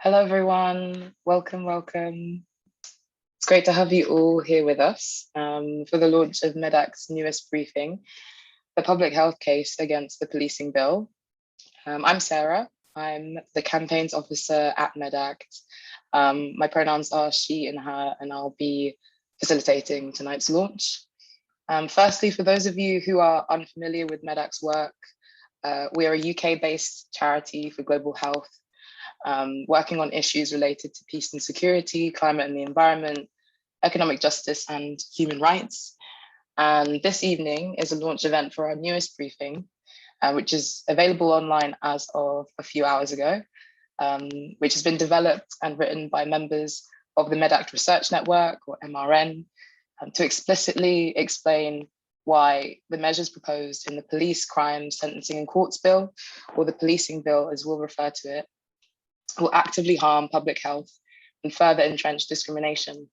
Hello, everyone. Welcome, welcome. It's great to have you all here with us for the launch of Medact's newest briefing, the public health case against the policing bill. I'm Sarah. I'm the campaigns officer at Medact. My pronouns are she and her, and I'll be facilitating tonight's launch. Firstly, for those of you who are unfamiliar with Medact's work, we are a UK-based charity for global health, working on issues related to peace and security, climate and the environment, economic justice and human rights. And this evening is a launch event for our newest briefing, which is available online as of a few hours ago, which has been developed and written by members of the Medact Research Network, or MRN, to explicitly explain why the measures proposed in the Police, Crime, Sentencing and Courts Bill, or the Policing Bill as we'll refer to it, will actively harm public health and further entrench discrimination.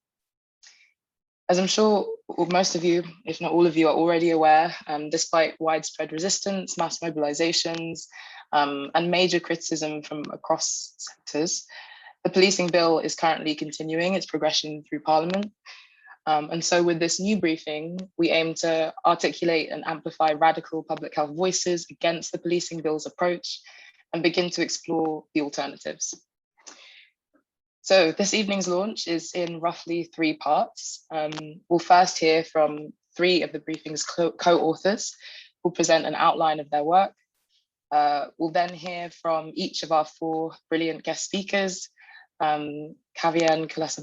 As I'm sure most of you, if not all of you, are already aware, despite widespread resistance, mass mobilizations, and major criticism from across sectors, the policing bill is currently continuing its progression through Parliament. And so with this new briefing, we aim to articulate and amplify radical public health voices against the policing bill's approach and begin to explore the alternatives. So this evening's launch is in roughly 3 parts. We'll first hear from 3 of the briefing's co-authors who present an outline of their work. We'll then hear from each of our 4 brilliant guest speakers, Kavian, Kelsey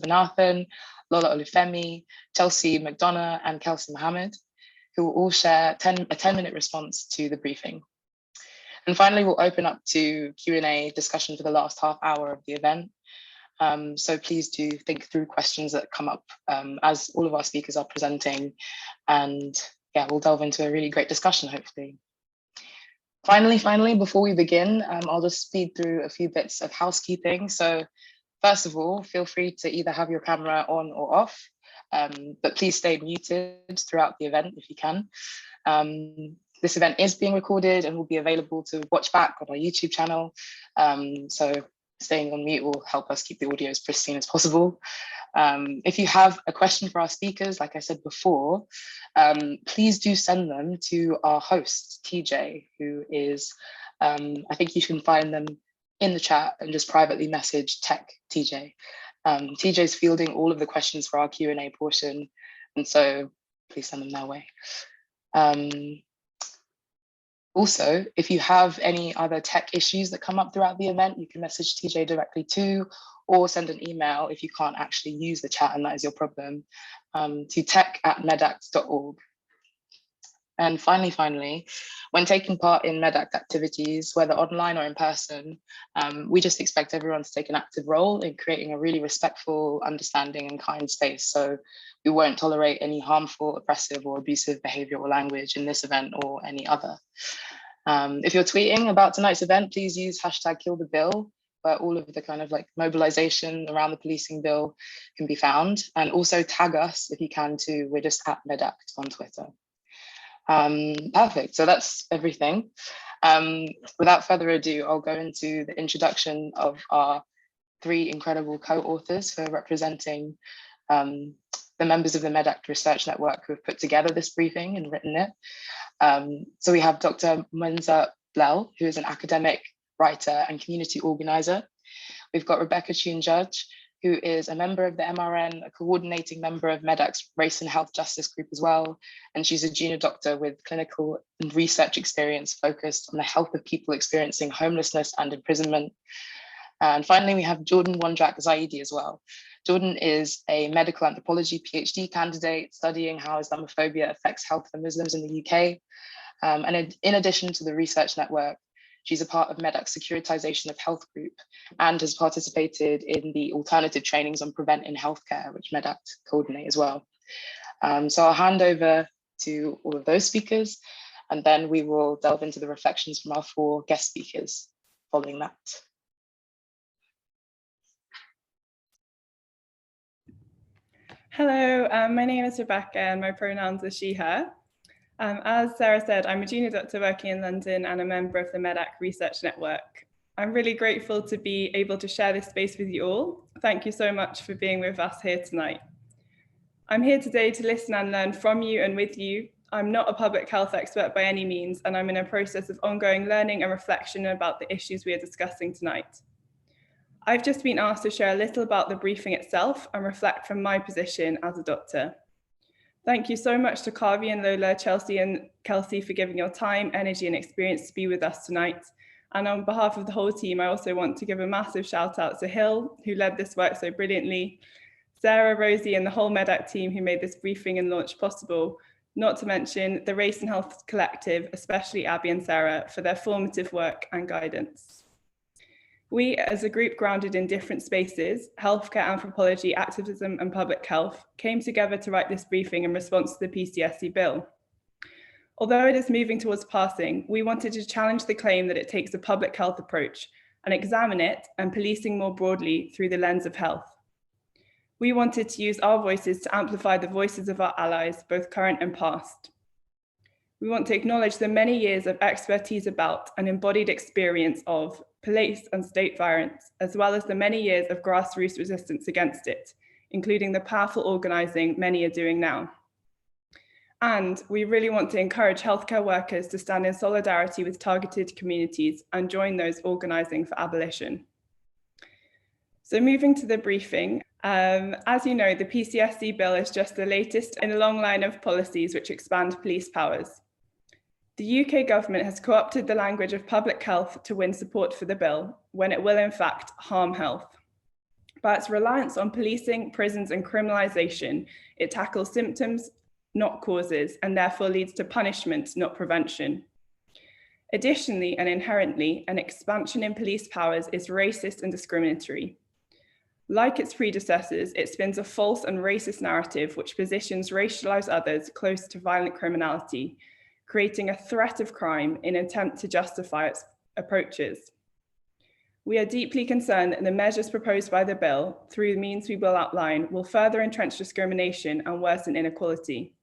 Lola Olufemi, Chelsea McDonough, and Kelsey Mohammed, who will all share a 10-minute response to the briefing. And finally, we'll open up to Q&A discussion for the last half hour of the event. So please do think through questions that come up as all of our speakers are presenting. And yeah, we'll delve into a really great discussion, hopefully. Finally, before we begin, I'll just speed through a few bits of housekeeping. So first of all, feel free to either have your camera on or off, but please stay muted throughout the event if you can. This event is being recorded and will be available to watch back on our YouTube channel. So staying on mute will help us keep the audio as pristine as possible. If you have a question for our speakers, like I said before, please do send them to our host, TJ, who is, I think you can find them in the chat and just privately message tech TJ. TJ's fielding all of the questions for our Q&A portion, and so please send them their way. Also, if you have any other tech issues that come up throughout the event, you can message TJ directly too, or send an email if you can't actually use the chat and that is your problem, to tech@medact.org. And finally, when taking part in Medact activities, whether online or in person, we just expect everyone to take an active role in creating a really respectful, understanding and kind space. So we won't tolerate any harmful, oppressive or abusive behavior or language in this event or any other. If you're tweeting about tonight's event, please use #KillTheBill, where all of the kind of like mobilization around the policing bill can be found. And also tag us if you can too. We're just @Medact on Twitter. Perfect, so that's everything. Without further ado, I'll go into the introduction of our 3 incredible co-authors who are representing the members of the Medact Research Network who have put together this briefing and written it. So we have Dr. Menza Blel, who is an academic, writer and community organizer. We've got Rebecca Chun-Judge, who is a member of the MRN, a coordinating member of Medact's Race and Health Justice Group as well. And she's a junior doctor with clinical and research experience focused on the health of people experiencing homelessness and imprisonment. And finally, we have Jordan Wondrak Zaidi as well. Jordan is a medical anthropology PhD candidate studying how Islamophobia affects health for Muslims in the UK. And in addition to the research network, she's a part of Medact's securitization of health group and has participated in the alternative trainings on prevent in healthcare, which Medact coordinate as well. So I'll hand over to all of those speakers, and then we will delve into the reflections from our 4 guest speakers following that. Hello, my name is Rebecca and my pronouns are she, her. As Sarah said, I'm a junior doctor working in London and a member of the Medact Research Network. I'm really grateful to be able to share this space with you all. Thank you so much for being with us here tonight. I'm here today to listen and learn from you and with you. I'm not a public health expert by any means, and I'm in a process of ongoing learning and reflection about the issues we are discussing tonight. I've just been asked to share a little about the briefing itself and reflect from my position as a doctor. Thank you so much to Kavian, Lola, Chelsea and Kelsey for giving your time, energy and experience to be with us tonight. And on behalf of the whole team, I also want to give a massive shout out to Hill, who led this work so brilliantly, Sarah, Rosie and the whole Medact team who made this briefing and launch possible, not to mention the Race and Health Collective, especially Abby and Sarah, for their formative work and guidance. We, as a group grounded in different spaces, healthcare, anthropology, activism and public health, came together to write this briefing in response to the PCSC bill. Although it is moving towards passing, we wanted to challenge the claim that it takes a public health approach and examine it and policing more broadly through the lens of health. We wanted to use our voices to amplify the voices of our allies, both current and past. We want to acknowledge the many years of expertise about and embodied experience of police and state violence, as well as the many years of grassroots resistance against it, including the powerful organising many are doing now. And we really want to encourage healthcare workers to stand in solidarity with targeted communities and join those organising for abolition. So moving to the briefing, as you know, the PCSC bill is just the latest in a long line of policies which expand police powers. The UK government has co-opted the language of public health to win support for the bill, when it will in fact harm health. By its reliance on policing, prisons and criminalisation, it tackles symptoms, not causes, and therefore leads to punishment, not prevention. Additionally, and inherently, an expansion in police powers is racist and discriminatory. Like its predecessors, it spins a false and racist narrative which positions racialized others close to violent criminality, creating a threat of crime in an attempt to justify its approaches. We are deeply concerned that the measures proposed by the bill, through the means we will outline, will further entrench discrimination and worsen inequality.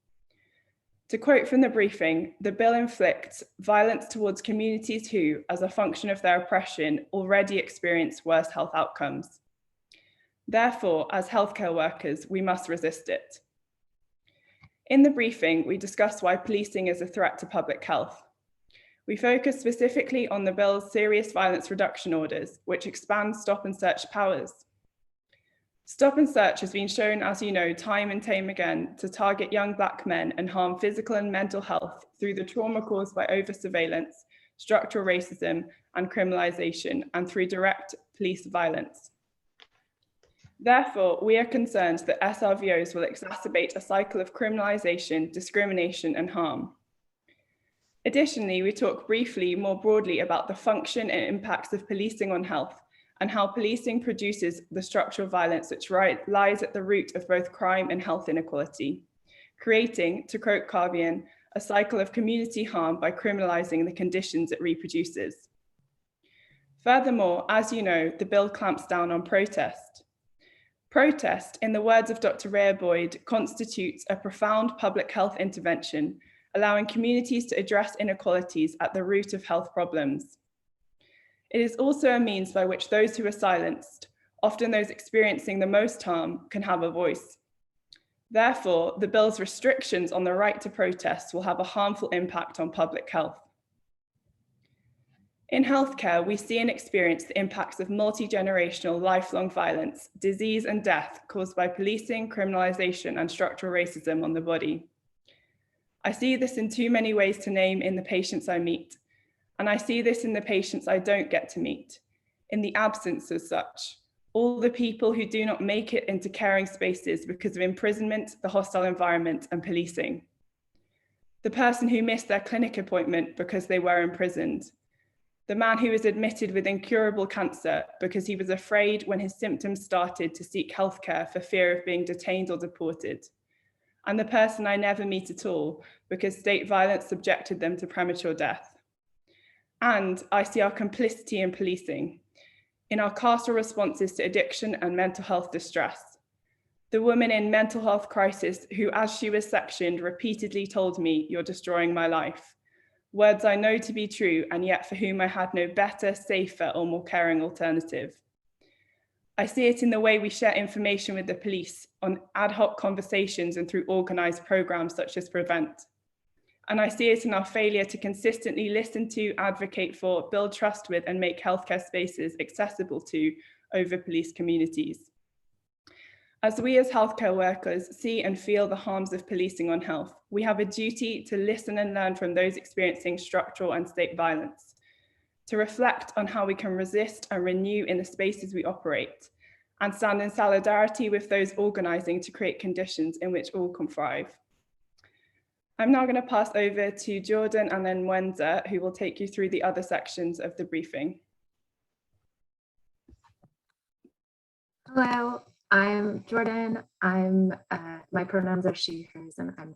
To quote from the briefing, the bill inflicts violence towards communities who, as a function of their oppression, already experience worse health outcomes. Therefore, as healthcare workers, we must resist it. In the briefing, we discussed why policing is a threat to public health. We focus specifically on the bill's serious violence reduction orders, which expand stop and search powers. Stop and search has been shown, as you know, time and time again, to target young Black men and harm physical and mental health through the trauma caused by over-surveillance, structural racism and criminalisation, and through direct police violence. Therefore, we are concerned that SRVOs will exacerbate a cycle of criminalisation, discrimination and harm. Additionally, we talk briefly more broadly about the function and impacts of policing on health and how policing produces the structural violence which lies at the root of both crime and health inequality, creating, to quote Kavian, a cycle of community harm by criminalising the conditions it reproduces. Furthermore, as you know, the bill clamps down on protest. Protest, in the words of Dr. Rhea Boyd, constitutes a profound public health intervention, allowing communities to address inequalities at the root of health problems. It is also a means by which those who are silenced, often those experiencing the most harm, can have a voice. Therefore, the bill's restrictions on the right to protest will have a harmful impact on public health. In healthcare, we see and experience the impacts of multi-generational lifelong violence, disease and death caused by policing, criminalisation and structural racism on the body. I see this in too many ways to name in the patients I meet, and I see this in the patients I don't get to meet, in the absence of such, all the people who do not make it into caring spaces because of imprisonment, the hostile environment and policing. The person who missed their clinic appointment because they were imprisoned. The man who was admitted with incurable cancer because he was afraid when his symptoms started to seek healthcare for fear of being detained or deported. And the person I never meet at all because state violence subjected them to premature death. And I see our complicity in policing, in our carceral responses to addiction and mental health distress. The woman in mental health crisis who, as she was sectioned, repeatedly told me, "You're destroying my life." words I know to be true, and yet for whom I had no better, safer, or more caring alternative. I see it in the way we share information with the police, on ad hoc conversations and through organised programmes such as Prevent. And I see it in our failure to consistently listen to, advocate for, build trust with, and make healthcare spaces accessible to over police communities. As we as healthcare workers see and feel the harms of policing on health, we have a duty to listen and learn from those experiencing structural and state violence, to reflect on how we can resist and renew in the spaces we operate, and stand in solidarity with those organising to create conditions in which all can thrive. I'm now going to pass over to Jordan and then Mwenza, who will take you through the other sections of the briefing. Hello, I'm Jordan. My pronouns are she, hers, and I'm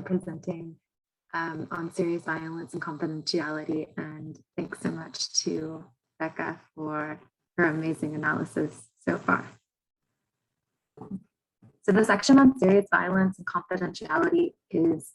presenting on serious violence and confidentiality. And thanks so much to Becca for her amazing analysis so far. So the section on serious violence and confidentiality is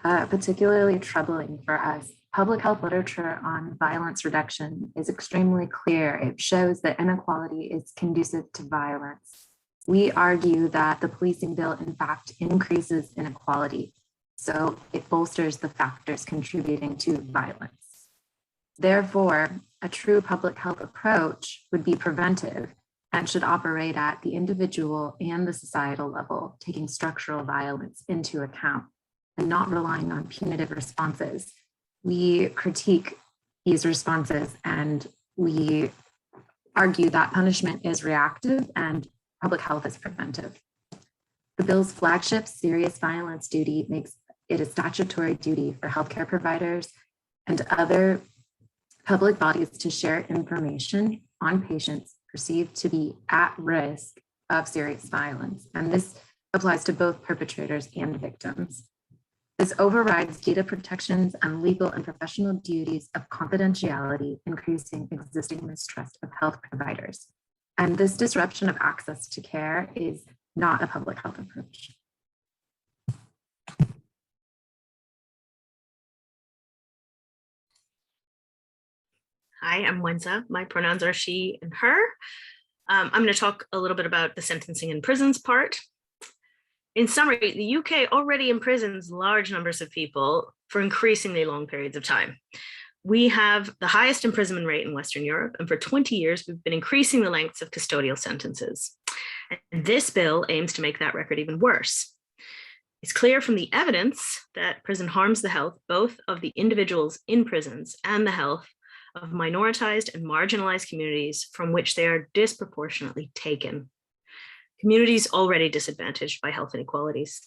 particularly troubling for us. Public health literature on violence reduction is extremely clear. It shows that inequality is conducive to violence. We argue that the policing bill, in fact, increases inequality. So it bolsters the factors contributing to violence. Therefore, a true public health approach would be preventive and should operate at the individual and the societal level, taking structural violence into account and not relying on punitive responses. We critique these responses and we argue that punishment is reactive and public health is preventive. The bill's flagship serious violence duty makes it a statutory duty for healthcare providers and other public bodies to share information on patients perceived to be at risk of serious violence. And this applies to both perpetrators and victims. This overrides data protections and legal and professional duties of confidentiality, increasing existing mistrust of health providers. And this disruption of access to care is not a public health approach. Hi, I'm Mwenza. My pronouns are she and her. I'm going to talk a little bit about the sentencing in prisons part. In summary, the UK already imprisons large numbers of people for increasingly long periods of time. We have the highest imprisonment rate in Western Europe, and for 20 years, we've been increasing the lengths of custodial sentences. And this bill aims to make that record even worse. It's clear from the evidence that prison harms the health both of the individuals in prisons and the health of minoritized and marginalized communities from which they are disproportionately taken. Communities already disadvantaged by health inequalities.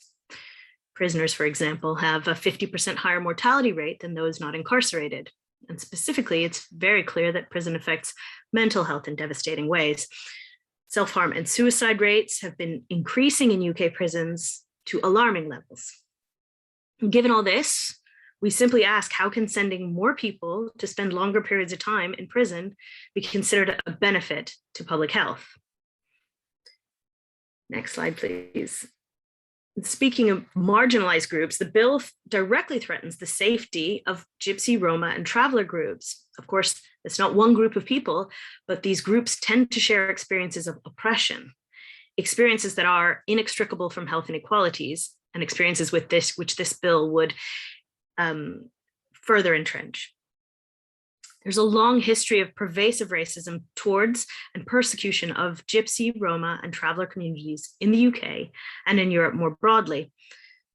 Prisoners, for example, have a 50% higher mortality rate than those not incarcerated. And specifically, it's very clear that prison affects mental health in devastating ways. Self-harm and suicide rates have been increasing in UK prisons to alarming levels. Given all this, we simply ask, how can sending more people to spend longer periods of time in prison be considered a benefit to public health? Next slide, please. Speaking of marginalized groups, the bill directly threatens the safety of Gypsy, Roma, and Traveller groups. Of course, it's not one group of people, but these groups tend to share experiences of oppression, experiences that are inextricable from health inequalities, and experiences with which this bill would further entrench. There's a long history of pervasive racism towards and persecution of Gypsy, Roma, and Traveller communities in the UK and in Europe more broadly.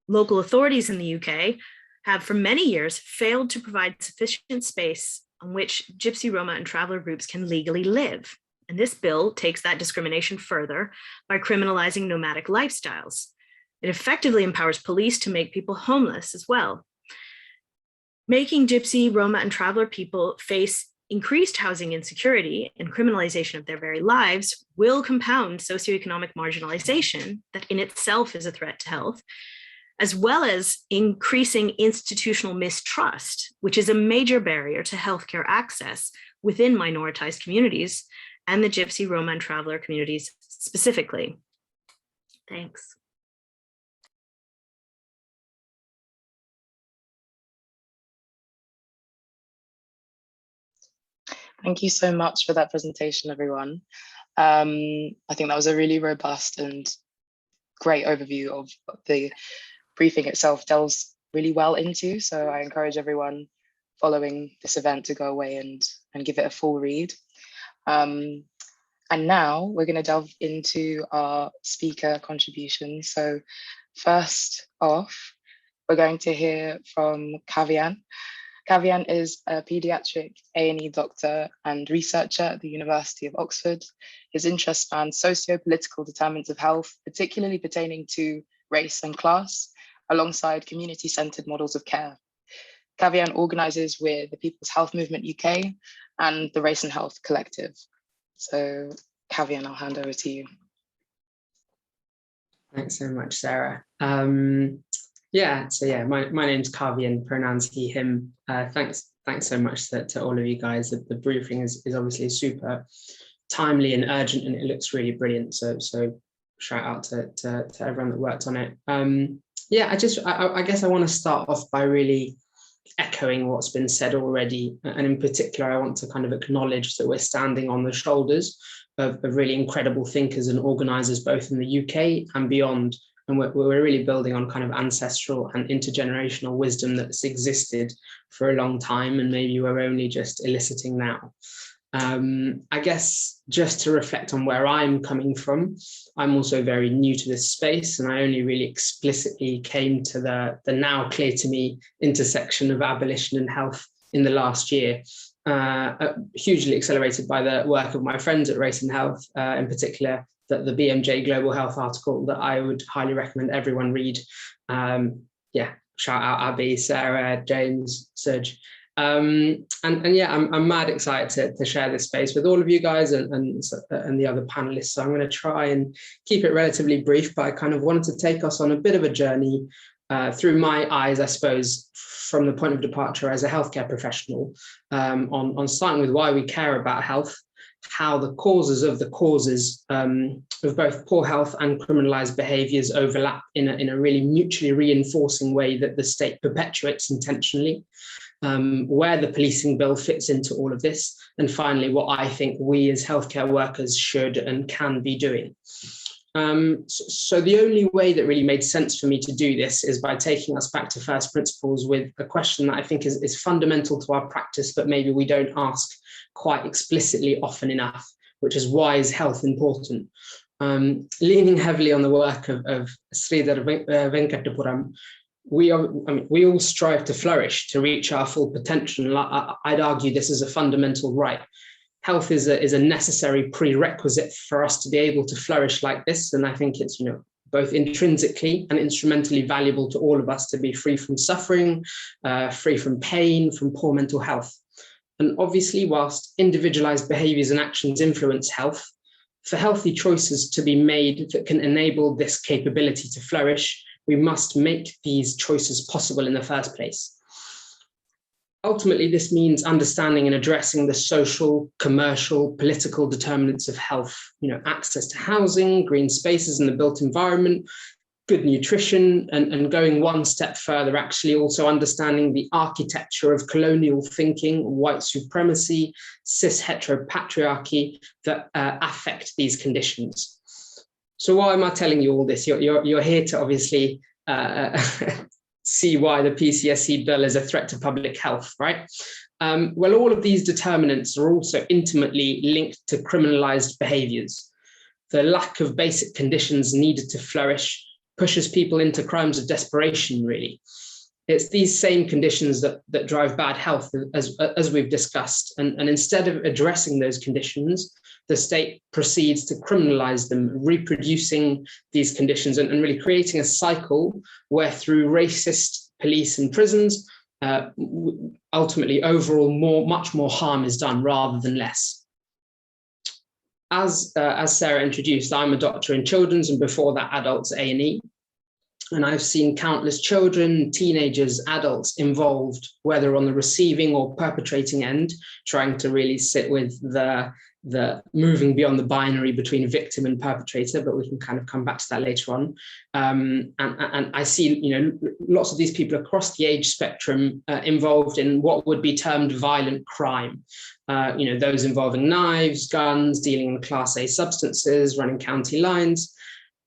Local authorities in the UK have for many years failed to provide sufficient space on which Gypsy, Roma, and Traveller groups can legally live. And this bill takes that discrimination further by criminalizing nomadic lifestyles. It effectively empowers police to make people homeless as well. Making Gypsy, Roma, and Traveller people face increased housing insecurity and criminalization of their very lives will compound socioeconomic marginalization that in itself is a threat to health, as well as increasing institutional mistrust, which is a major barrier to healthcare access within minoritized communities and the Gypsy, Roma, and Traveller communities specifically. Thanks. Thank you so much for that presentation, everyone. I think that was a really robust and great overview of what the briefing itself delves really well into. So I encourage everyone following this event to go away and give it a full read. And now we're going to delve into our speaker contributions. So first off, we're going to hear from Kavian. Kavian is a pediatric A&E doctor and researcher at the University of Oxford. His interests span socio-political determinants of health, particularly pertaining to race and class, alongside community-centered models of care. Kavian organizes with the People's Health Movement UK and the Race and Health Collective. So Kavian, I'll hand over to you. Thanks so much, Sarah. My name's Kavian, pronouns he, him. Thanks so much to all of you guys. The briefing is obviously super timely and urgent, and it looks really brilliant. So shout out to everyone that worked on it. I guess I want to start off by really echoing what's been said already. And in particular, I want to kind of acknowledge that we're standing on the shoulders of really incredible thinkers and organizers, both in the UK and beyond. And we're really building on kind of ancestral and intergenerational wisdom that's existed for a long time, and maybe we're only just eliciting now. I guess just to reflect on where I'm coming from, I'm also very new to this space, and I only really explicitly came to the now clear to me intersection of abolition and health in the last year, hugely accelerated by the work of my friends at Race and Health, in particular, the BMJ Global Health article that I would highly recommend everyone read. Shout out Abby, Sarah, James, Serge. I'm mad excited to share this space with all of you guys and the other panelists. So I'm going to try and keep it relatively brief, but I kind of wanted to take us on a bit of a journey through my eyes, I suppose, from the point of departure as a healthcare professional, on starting with why we care about health, how the causes of both poor health and criminalized behaviors overlap in a really mutually reinforcing way that the state perpetuates intentionally, where the policing bill fits into all of this, and finally, what I think we as healthcare workers should and can be doing. So the only way that really made sense for me to do this is by taking us back to first principles with a question that I think is fundamental to our practice, but maybe we don't ask quite explicitly often enough, which is, why is health important? Leaning heavily on the work of Sridhar Venkatapuram, we all strive to flourish, to reach our full potential. I'd argue this is a fundamental right. Health is a necessary prerequisite for us to be able to flourish like this. And I think it's, both intrinsically and instrumentally valuable to all of us to be free from suffering, free from pain, from poor mental health. And obviously, whilst individualized behaviors and actions influence health, for healthy choices to be made that can enable this capability to flourish, we must make these choices possible in the first place. Ultimately, this means understanding and addressing the social, commercial, political determinants of health, access to housing, green spaces in the built environment, good nutrition, and going one step further, actually also understanding the architecture of colonial thinking, white supremacy, cis heteropatriarchy that affect these conditions. So why am I telling you all this? You're here to obviously see why the PCSC bill is a threat to public health, right? Well, all of these determinants are also intimately linked to criminalized behaviors. The lack of basic conditions needed to flourish pushes people into crimes of desperation, really. It's these same conditions that drive bad health, as we've discussed. And instead of addressing those conditions, the state proceeds to criminalize them, reproducing these conditions and really creating a cycle where through racist police and prisons, ultimately overall much more harm is done rather than less. As Sarah introduced, I'm a doctor in children's and before that adults A&E. And I've seen countless children, teenagers, adults involved, whether on the receiving or perpetrating end, trying to really sit with the moving beyond the binary between victim and perpetrator, but we can kind of come back to that later on. And I see, lots of these people across the age spectrum involved in what would be termed violent crime. Those involving knives, guns, dealing in Class A substances, running county lines.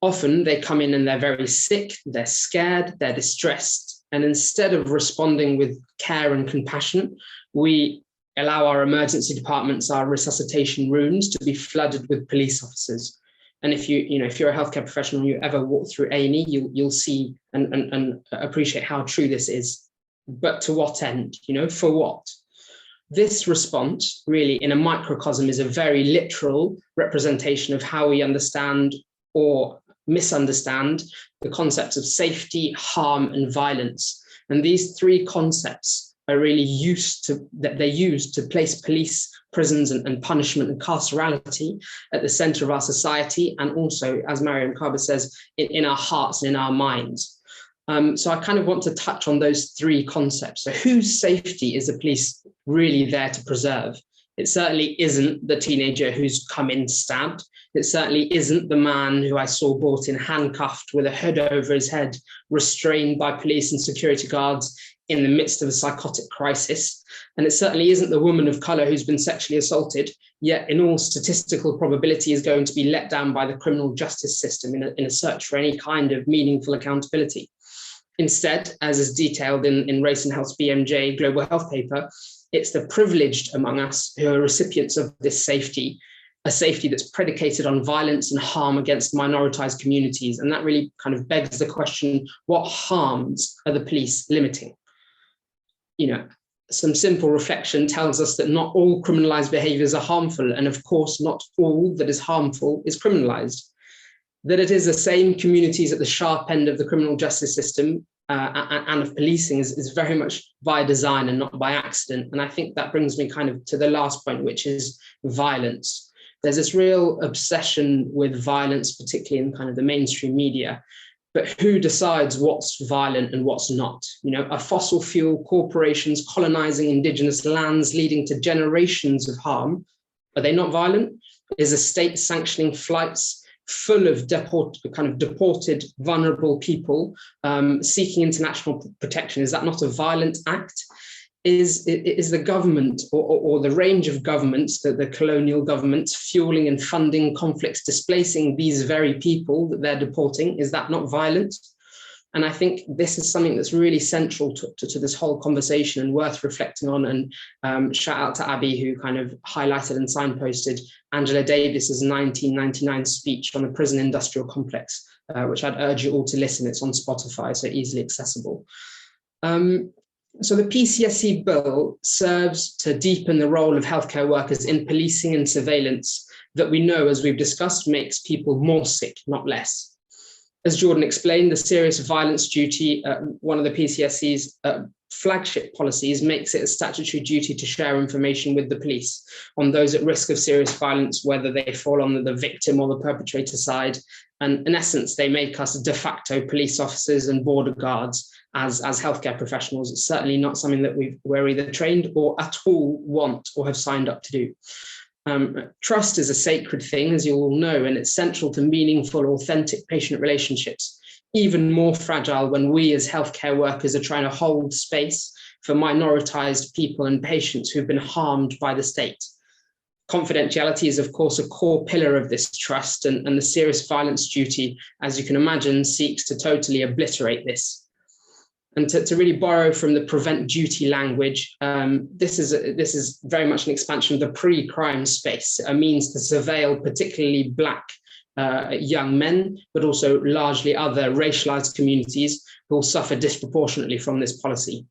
Often they come in and they're very sick, they're scared, they're distressed. And instead of responding with care and compassion, we allow our emergency departments, our resuscitation rooms to be flooded with police officers. And if you're a healthcare professional and you ever walk through A&E, you'll see and appreciate how true this is. But to what end? For what? This response, really, in a microcosm, is a very literal representation of how we understand or misunderstand the concepts of safety, harm, and violence. And these three concepts are really used to place police, prisons, and punishment and carcerality at the center of our society, and also, as Mariam Kaba says, in our hearts and in our minds. So I kind of want to touch on those three concepts. So whose safety is the police really there to preserve? It certainly isn't the teenager who's come in stabbed. It certainly isn't the man who I saw brought in handcuffed with a hood over his head, restrained by police and security guards in the midst of a psychotic crisis. And it certainly isn't the woman of color who's been sexually assaulted, yet in all statistical probability is going to be let down by the criminal justice system in a search for any kind of meaningful accountability. Instead, as is detailed in Race and Health's BMJ Global Health paper, it's the privileged among us who are recipients of this safety, a safety that's predicated on violence and harm against minoritized communities. And that really kind of begs the question, what harms are the police limiting? Some simple reflection tells us that not all criminalized behaviors are harmful. And of course, not all that is harmful is criminalized. That it is the same communities at the sharp end of the criminal justice system and of policing is very much by design and not by accident. And I think that brings me kind of to the last point, which is violence. There's this real obsession with violence, particularly in kind of the mainstream media. But who decides what's violent and what's not? Are fossil fuel corporations colonizing indigenous lands, leading to generations of harm? Are they not violent? Is a state sanctioning flights full of deported, vulnerable people seeking international protection? Is that not a violent act? Is the government or the range of governments, the colonial governments, fueling and funding conflicts, displacing these very people that they're deporting, is that not violent? And I think this is something that's really central to this whole conversation and worth reflecting on. And shout out to Abby, who kind of highlighted and signposted Angela Davis's 1999 speech on the prison industrial complex, which I'd urge you all to listen. It's on Spotify, so easily accessible. So the PCSC bill serves to deepen the role of healthcare workers in policing and surveillance that we know, as we've discussed, makes people more sick, not less. As Jordan explained, the serious violence duty, one of the PCSC's flagship policies, makes it a statutory duty to share information with the police on those at risk of serious violence, whether they fall on the victim or the perpetrator side. And in essence, they make us de facto police officers and border guards as healthcare professionals. It's certainly not something that we're either trained or at all want or have signed up to do. Trust is a sacred thing, as you all know, and it's central to meaningful, authentic patient relationships, even more fragile when we as healthcare workers are trying to hold space for minoritized people and patients who've been harmed by the state. Confidentiality is, of course, a core pillar of this trust, and the serious violence duty, as you can imagine, seeks to totally obliterate this. And to really borrow from the prevent duty language, this is very much an expansion of the pre-crime space, a means to surveil particularly Black young men, but also largely other racialized communities who will suffer disproportionately from this policy.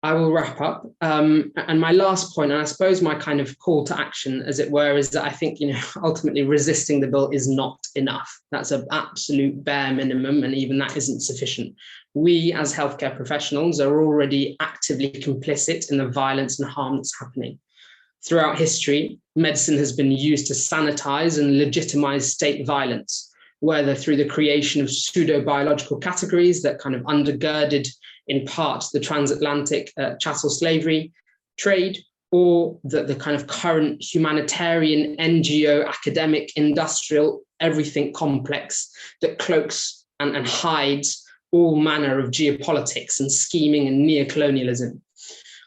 I will wrap up. And my last point, and I suppose my kind of call to action, as it were, is that I think, ultimately resisting the bill is not enough. That's an absolute bare minimum, and even that isn't sufficient. We as healthcare professionals are already actively complicit in the violence and harm that's happening. Throughout history, medicine has been used to sanitize and legitimize state violence. whether through the creation of pseudo-biological categories that kind of undergirded in part the transatlantic chattel slavery trade, or the kind of current humanitarian, NGO, academic, industrial, everything complex that cloaks and hides all manner of geopolitics and scheming and neocolonialism.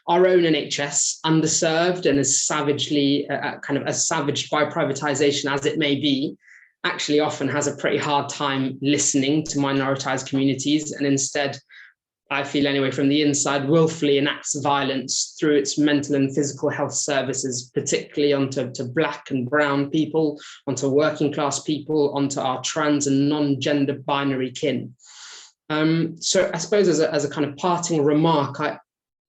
Our own NHS, underserved and as savagely, kind of as savaged by privatization as it may be, actually often has a pretty hard time listening to minoritized communities, and instead, I feel anyway from the inside, willfully enacts violence through its mental and physical health services, particularly onto Black and brown people, onto working class people, onto our trans and non-gender binary kin. So I suppose as a kind of parting remark,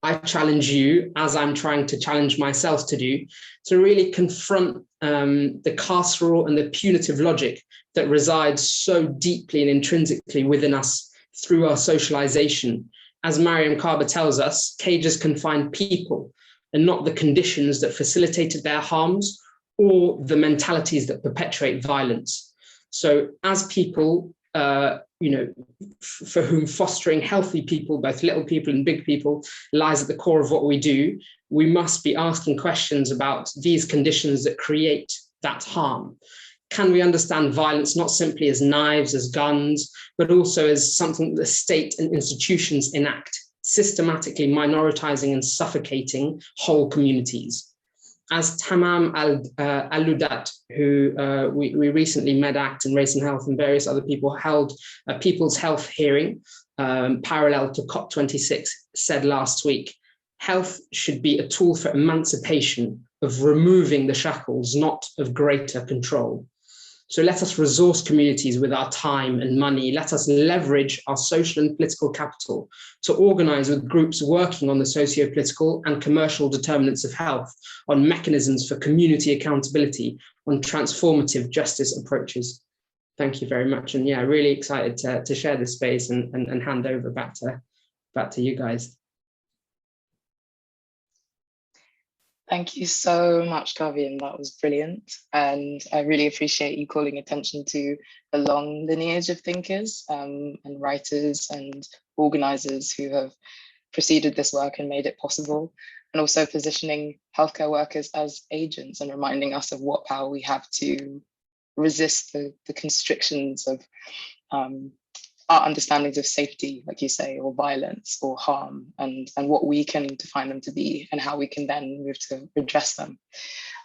I challenge you, as I'm trying to challenge myself to do, to really confront the carceral and the punitive logic that resides so deeply and intrinsically within us through our socialization. As Mariam Kaba tells us, cages confine people and not the conditions that facilitated their harms or the mentalities that perpetuate violence. So as people, for whom fostering healthy people, both little people and big people, lies at the core of what we do, we must be asking questions about these conditions that create that harm. Can we understand violence not simply as knives, as guns, but also as something that the state and institutions enact, systematically minoritizing and suffocating whole communities? As Tamam Al-Ludat, who we recently, Medact and Race and Health and various other people held a People's Health hearing parallel to COP26, said last week, health should be a tool for emancipation, of removing the shackles, not of greater control. So let us resource communities with our time and money. Let us leverage our social and political capital to organize with groups working on the socio-political and commercial determinants of health, on mechanisms for community accountability, on transformative justice approaches. Thank you very much. And yeah, really excited to share this space and hand over back to you guys. Thank you so much, Kavian. That was brilliant. And I really appreciate you calling attention to the long lineage of thinkers and writers and organizers who have preceded this work and made it possible, and also positioning healthcare workers as agents and reminding us of what power we have to resist the constrictions of our understandings of safety, like you say, or violence or harm, and what we can define them to be and how we can then move to redress them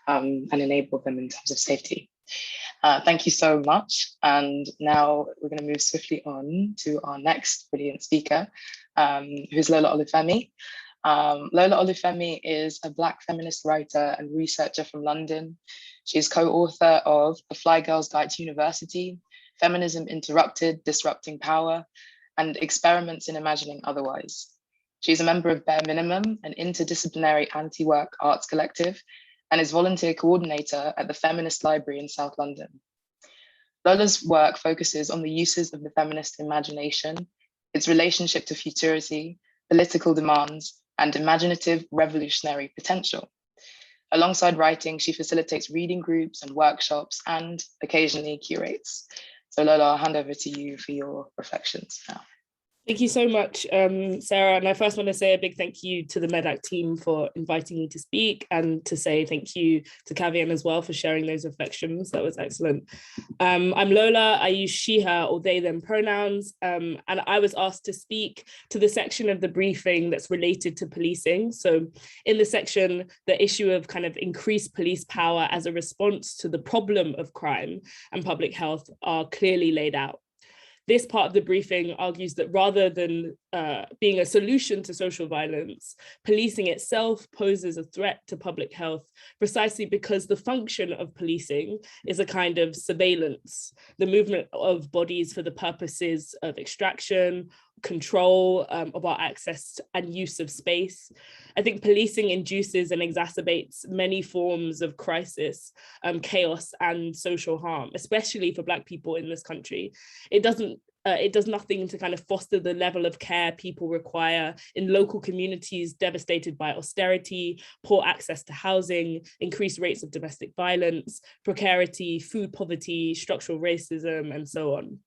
and enable them in terms of safety. Thank you so much. And now we're going to move swiftly on to our next brilliant speaker, who's Lola Olufemi. Lola Olufemi is a Black feminist writer and researcher from London. She's co-author of The Fly Girl's Guide to University, Feminism Interrupted, Disrupting Power, and Experiments in Imagining Otherwise. She's a member of Bare Minimum, an interdisciplinary anti-work arts collective, and is volunteer coordinator at the Feminist Library in South London. Lola's work focuses on the uses of the feminist imagination, its relationship to futurity, political demands, and imaginative revolutionary potential. Alongside writing, she facilitates reading groups and workshops and occasionally curates. So Lola, I'll hand over to you for your reflections now. Thank you so much, Sarah. And I first want to say a big thank you to the Medact team for inviting me to speak, and to say thank you to Kavian as well for sharing those reflections. That was excellent. I'm Lola. I use she, her, or they, them pronouns. And I was asked to speak to the section of the briefing that's related to policing. So in the section, the issue of kind of increased police power as a response to the problem of crime and public health are clearly laid out. This part of the briefing argues that rather than being a solution to social violence, policing itself poses a threat to public health precisely because the function of policing is a kind of surveillance, the movement of bodies for the purposes of extraction, control of our access and use of space. I think policing induces and exacerbates many forms of crisis, chaos, and social harm, especially for Black people in this country. It doesn't it does nothing to kind of foster the level of care people require in local communities devastated by austerity, poor access to housing, increased rates of domestic violence, precarity, food poverty, structural racism, and so on.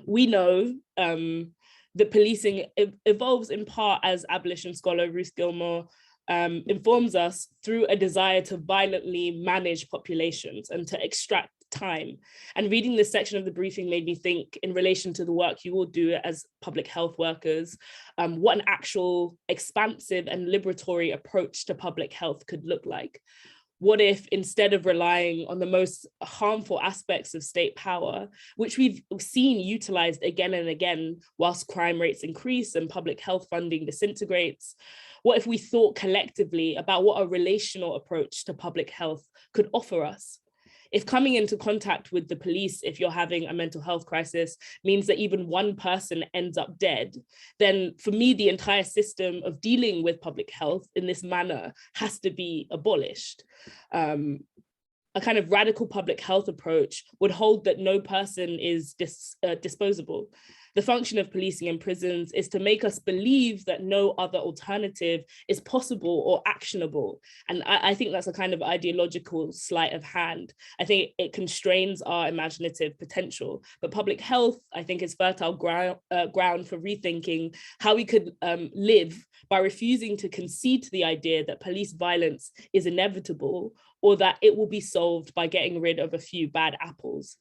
We know that policing evolves in part, as abolition scholar Ruth Gilmore informs us, through a desire to violently manage populations and to extract time. And reading this section of the briefing made me think, in relation to the work you all do as public health workers, what an actual expansive and liberatory approach to public health could look like. What if, instead of relying on the most harmful aspects of state power, which we've seen utilized again and again whilst crime rates increase and public health funding disintegrates, what if we thought collectively about what a relational approach to public health could offer us? If coming into contact with the police, if you're having a mental health crisis, means that even one person ends up dead, then for me, the entire system of dealing with public health in this manner has to be abolished. A kind of radical public health approach would hold that no person is disposable. The function of policing in prisons is to make us believe that no other alternative is possible or actionable. And I think that's a kind of ideological sleight of hand. I think it constrains our imaginative potential. But public health, I think, is fertile ground for rethinking how we could live by refusing to concede to the idea that police violence is inevitable, or that it will be solved by getting rid of a few bad apples.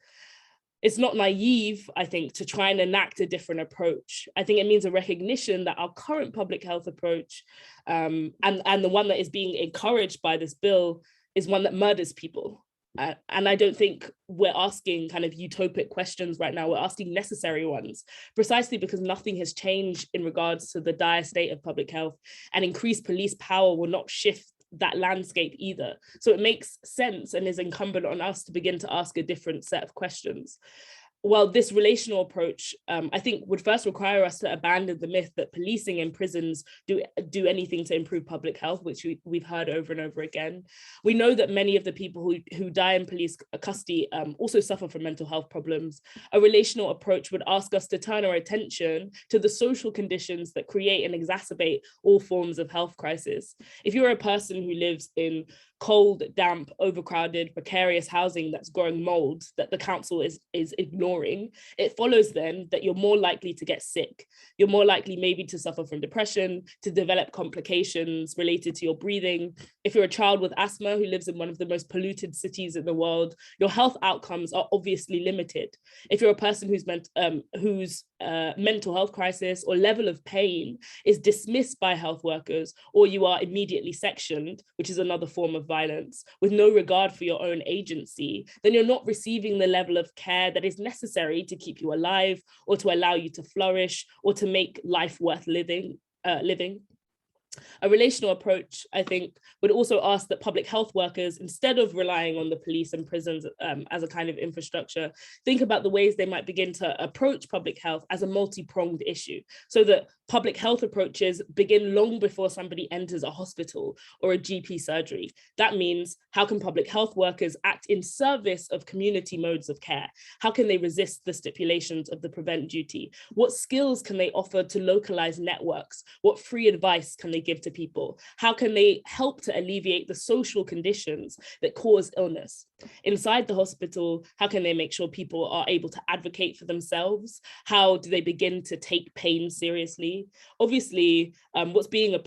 It's not naive, I think, to try and enact a different approach. I think it means a recognition that our current public health approach, and the one that is being encouraged by this bill, is one that murders people. And I don't think we're asking kind of utopic questions right now. We're asking necessary ones, precisely because nothing has changed in regards to the dire state of public health, and increased police power will not shift that landscape either. So it makes sense and is incumbent on us to begin to ask a different set of questions. Well, this relational approach, I think, would first require us to abandon the myth that policing in prisons do anything to improve public health, which we've heard over and over again. We know that many of the people who die in police custody also suffer from mental health problems. A relational approach would ask us to turn our attention to the social conditions that create and exacerbate all forms of health crisis. If you're a person who lives in cold, damp, overcrowded, precarious housing that's growing mold that the council is ignoring, it follows then that you're more likely to get sick. You're more likely maybe to suffer from depression, to develop complications related to your breathing. If you're a child with asthma who lives in one of the most polluted cities in the world, your health outcomes are obviously limited. If you're a person whose mental health crisis or level of pain is dismissed by health workers, or you are immediately sectioned, which is another form of violence, with no regard for your own agency, then you're not receiving the level of care that is necessary to keep you alive, or to allow you to flourish, or to make life worth living. A relational approach, I think, would also ask that public health workers, instead of relying on the police and prisons as a kind of infrastructure, think about the ways they might begin to approach public health as a multi-pronged issue, so that public health approaches begin long before somebody enters a hospital or a GP surgery. That means, how can public health workers act in service of community modes of care? How can they resist the stipulations of the prevent duty? What skills can they offer to localize networks? What free advice can they give to people? How can they help to alleviate the social conditions that cause illness? Inside the hospital, how can they make sure people are able to advocate for themselves? How do they begin to take pain seriously? Obviously, what's being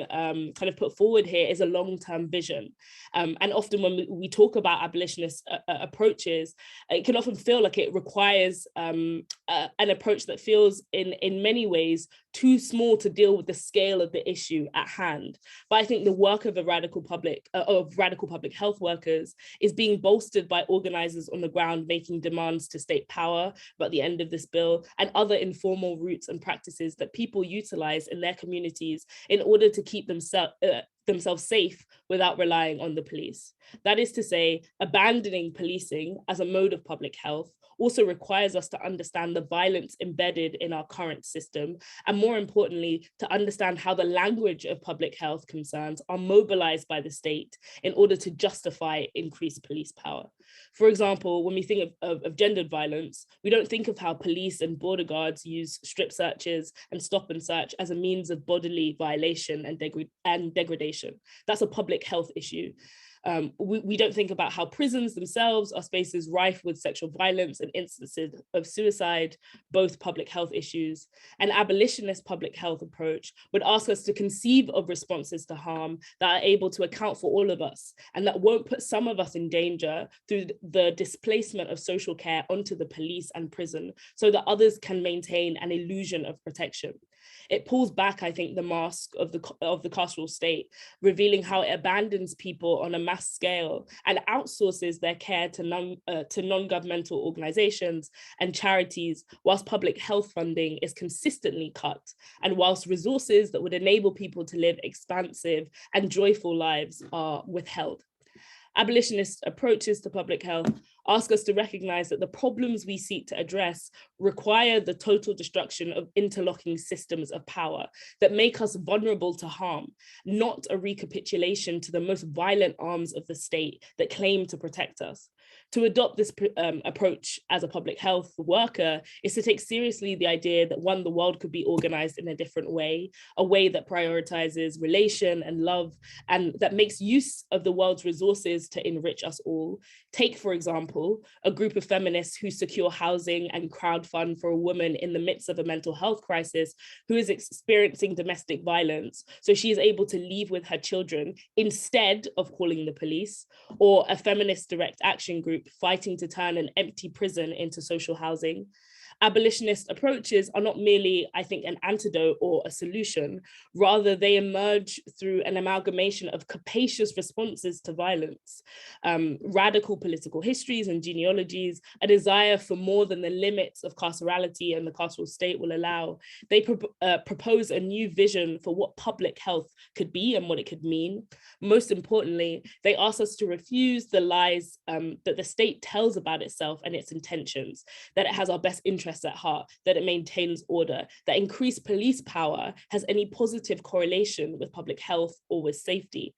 kind of put forward here is a long-term vision. And often when we talk about abolitionist approaches, it can often feel like it requires an approach that feels in many ways too small to deal with the scale of the issue at hand. But I think the work of radical public health workers is being bolstered by organizers on the ground making demands to state power about the end of this bill, and other informal routes and practices that people utilize in their communities in order to keep themselves safe without relying on the police. That is to say, abandoning policing as a mode of public health also requires us to understand the violence embedded in our current system, and more importantly, to understand how the language of public health concerns are mobilized by the state in order to justify increased police power. For example, when we think of gendered violence, we don't think of how police and border guards use strip searches and stop and search as a means of bodily violation and degradation. That's a public health issue. We don't think about how prisons themselves are spaces rife with sexual violence and instances of suicide, both public health issues. An abolitionist public health approach would ask us to conceive of responses to harm that are able to account for all of us and that won't put some of us in danger through the displacement of social care onto the police and prison so that others can maintain an illusion of protection. It pulls back, I think, the mask of the carceral state, revealing how it abandons people on a mass scale and outsources their care to non-governmental organizations and charities, whilst public health funding is consistently cut, and whilst resources that would enable people to live expansive and joyful lives are withheld. Abolitionist approaches to public health ask us to recognize that the problems we seek to address require the total destruction of interlocking systems of power that make us vulnerable to harm, not a recapitulation to the most violent arms of the state that claim to protect us. To adopt this approach as a public health worker is to take seriously the idea that, one, the world could be organized in a different way, a way that prioritizes relation and love, and that makes use of the world's resources to enrich us all. Take, for example, a group of feminists who secure housing and crowdfund for a woman in the midst of a mental health crisis who is experiencing domestic violence, so she is able to leave with her children instead of calling the police, or a feminist direct action group fighting to turn an empty prison into social housing. Abolitionist approaches are not merely, I think, an antidote or a solution. Rather, they emerge through an amalgamation of capacious responses to violence, radical political histories and genealogies, a desire for more than the limits of carcerality and the carceral state will allow. They propose a new vision for what public health could be and what it could mean. Most importantly, they ask us to refuse the lies that the state tells about itself and its intentions, that it has our best interests at heart, that it maintains order, that increased police power has any positive correlation with public health or with safety.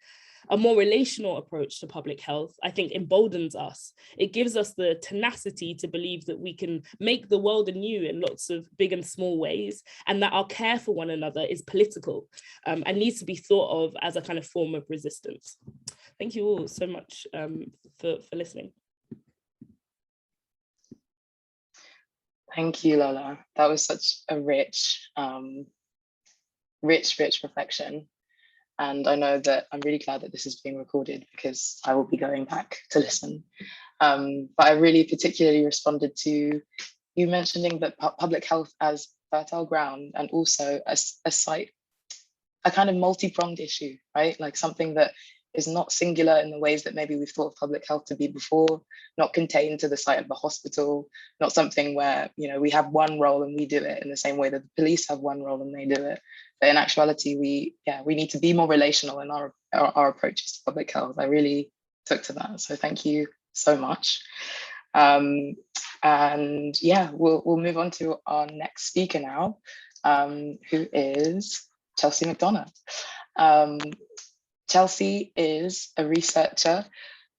A more relational approach to public health, I think, emboldens us. It gives us the tenacity to believe that we can make the world anew in lots of big and small ways, and that our care for one another is political and needs to be thought of as a kind of form of resistance. Thank you all so much for listening. Thank you, Lola. That was such a rich reflection. And I know that I'm really glad that this is being recorded because I will be going back to listen. But I really particularly responded to you mentioning that public health as fertile ground and also as a site, a kind of multi-pronged issue, right? Like something that is not singular in the ways that maybe we've thought of public health to be before, not contained to the site of the hospital, not something where, you know, we have one role and we do it in the same way that the police have one role and they do it. But in actuality, we need to be more relational in our approaches to public health. I really took to that. So thank you so much. And yeah, we'll move on to our next speaker now, who is Kelsey McDonough. Kelsey is a researcher,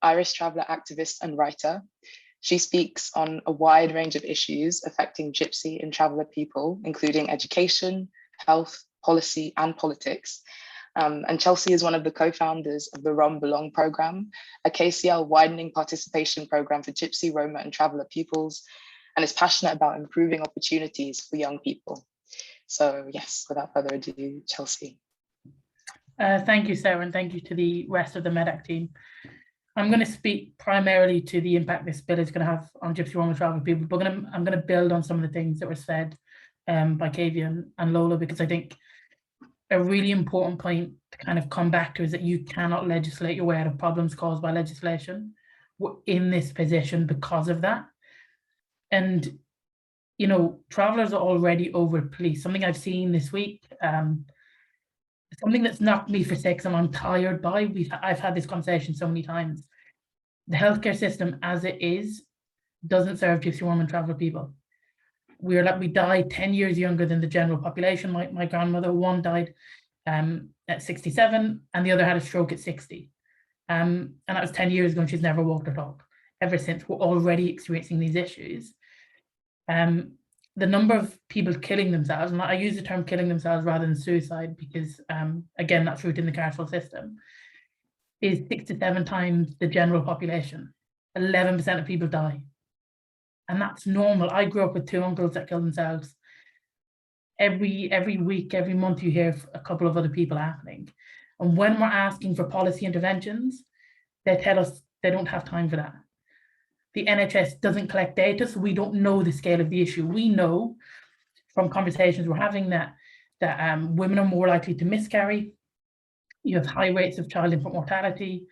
Irish traveller activist and writer. She speaks on a wide range of issues affecting Gypsy and Traveller people, including education, health, policy and politics. And Kelsey is one of the co-founders of the Rom Belong programme, a KCL widening participation programme for Gypsy, Roma and Traveller pupils, and is passionate about improving opportunities for young people. So yes, without further ado, Kelsey. Thank you, Sarah, and thank you to the rest of the Medact team. I'm going to speak primarily to the impact this bill is going to have on Gypsy, Roma, Traveller people, but I'm going to build on some of the things that were said by Kavian and Lola, because I think a really important point to kind of come back to is that you cannot legislate your way out of problems caused by legislation. We're in this position because of that. And, you know, travellers are already over police. Something I've seen this week, something that's knocked me for 6 and I'm tired by, I've had this conversation so many times. The healthcare system as it is doesn't serve Gypsy, Roma and Traveller people. We died 10 years younger than the general population. My grandmother, one died at 67 and the other had a stroke at 60. And that was 10 years ago and she's never walked or talked. Ever since, we're already experiencing these issues. The number of people killing themselves, and I use the term killing themselves rather than suicide because, again, that's rooted in the carceral system, is 6 to 7 times the general population. 11% of people die. And that's normal. I grew up with 2 uncles that killed themselves. Every week, every month, you hear a couple of other people happening. And when we're asking for policy interventions, they tell us they don't have time for that. The NHS doesn't collect data, so we don't know the scale of the issue. We know from conversations we're having that women are more likely to miscarry. You have high rates of child infant mortality,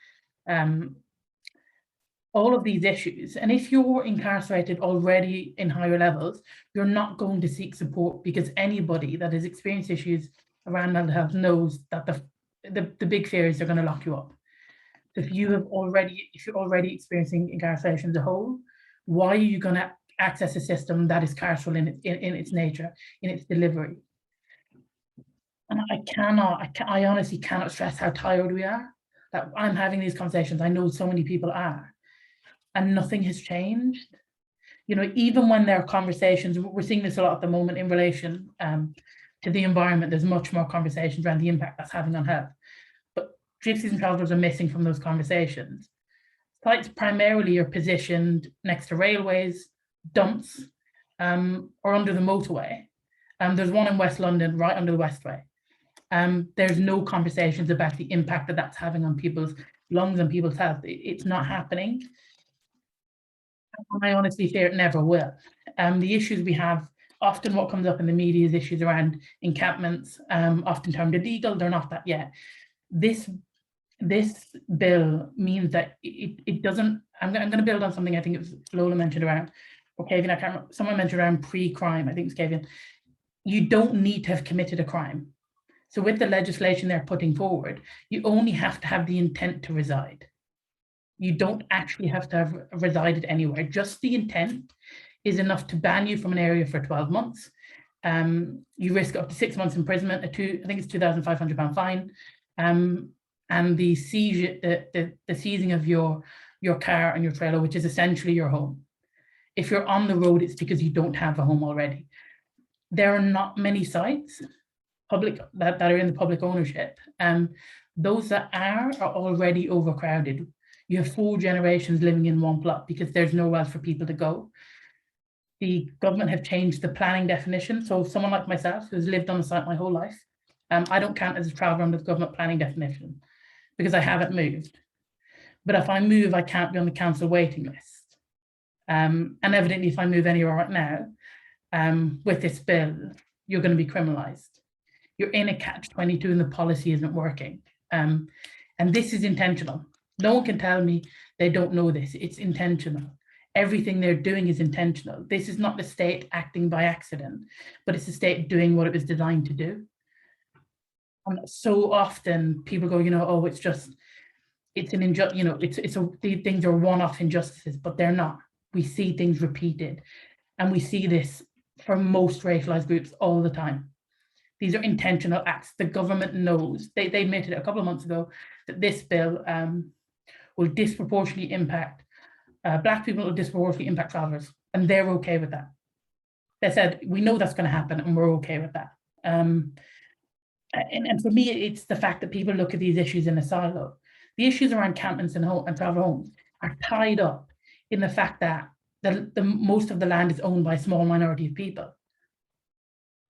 all of these issues. And if you're incarcerated already in higher levels, you're not going to seek support because anybody that has experienced issues around mental health knows that the big fear is they're going to lock you up. If you're already experiencing incarceration as a whole, why are you going to access a system that is carceral in its nature, in its delivery? And I honestly cannot stress how tired we are. That I'm having these conversations. I know so many people are, and nothing has changed. You know, even when there are conversations, we're seeing this a lot at the moment in relation to the environment. There's much more conversations around the impact that's having on health. Gypsies and Travellers are missing from those conversations. Sites primarily are positioned next to railways, dumps, or under the motorway. There's one in West London, right under the Westway. There's no conversations about the impact that that's having on people's lungs and people's health. It's not happening. I honestly fear it never will. The issues we have, often what comes up in the media is issues around encampments, often termed illegal. They're not that yet. This bill means that it doesn't. I'm going to build on something I think it was Lola mentioned around, or Kavian, I can't remember, someone mentioned around pre-crime, I think it was Kavian. You don't need to have committed a crime. So with the legislation they're putting forward, you only have to have the intent to reside. You don't actually have to have resided anywhere. Just the intent is enough to ban you from an area for 12 months. You risk up to 6 months imprisonment, I think it's £2,500 fine. And the seizure, the seizing of your car and your trailer, which is essentially your home. If you're on the road, it's because you don't have a home already. There are not many sites that are in the public ownership. Those that are already overcrowded. You have 4 generations living in one plot because there's nowhere else for people to go. The government have changed the planning definition. So someone like myself who's lived on the site my whole life, I don't count as a traveller under the government planning definition because I haven't moved. But if I move, I can't be on the council waiting list. And evidently, if I move anywhere right now, with this bill, you're going to be criminalised. You're in a catch-22 and the policy isn't working. And this is intentional. No one can tell me they don't know this. It's intentional. Everything they're doing is intentional. This is not the state acting by accident, but it's the state doing what it was designed to do. And so often people go, oh, it's an injustice, these things are one-off injustices, but they're not. We see things repeated, and we see this for most racialized groups all the time. These are intentional acts. The government knows. They admitted a couple of months ago that this bill will disproportionately impact Black people, will disproportionately impact travellers, and they're okay with that. They said, we know that's going to happen, and we're okay with that. And for me, it's the fact that people look at these issues in a silo. The issues around encampments and travel homes are tied up in the fact that the most of the land is owned by a small minority of people.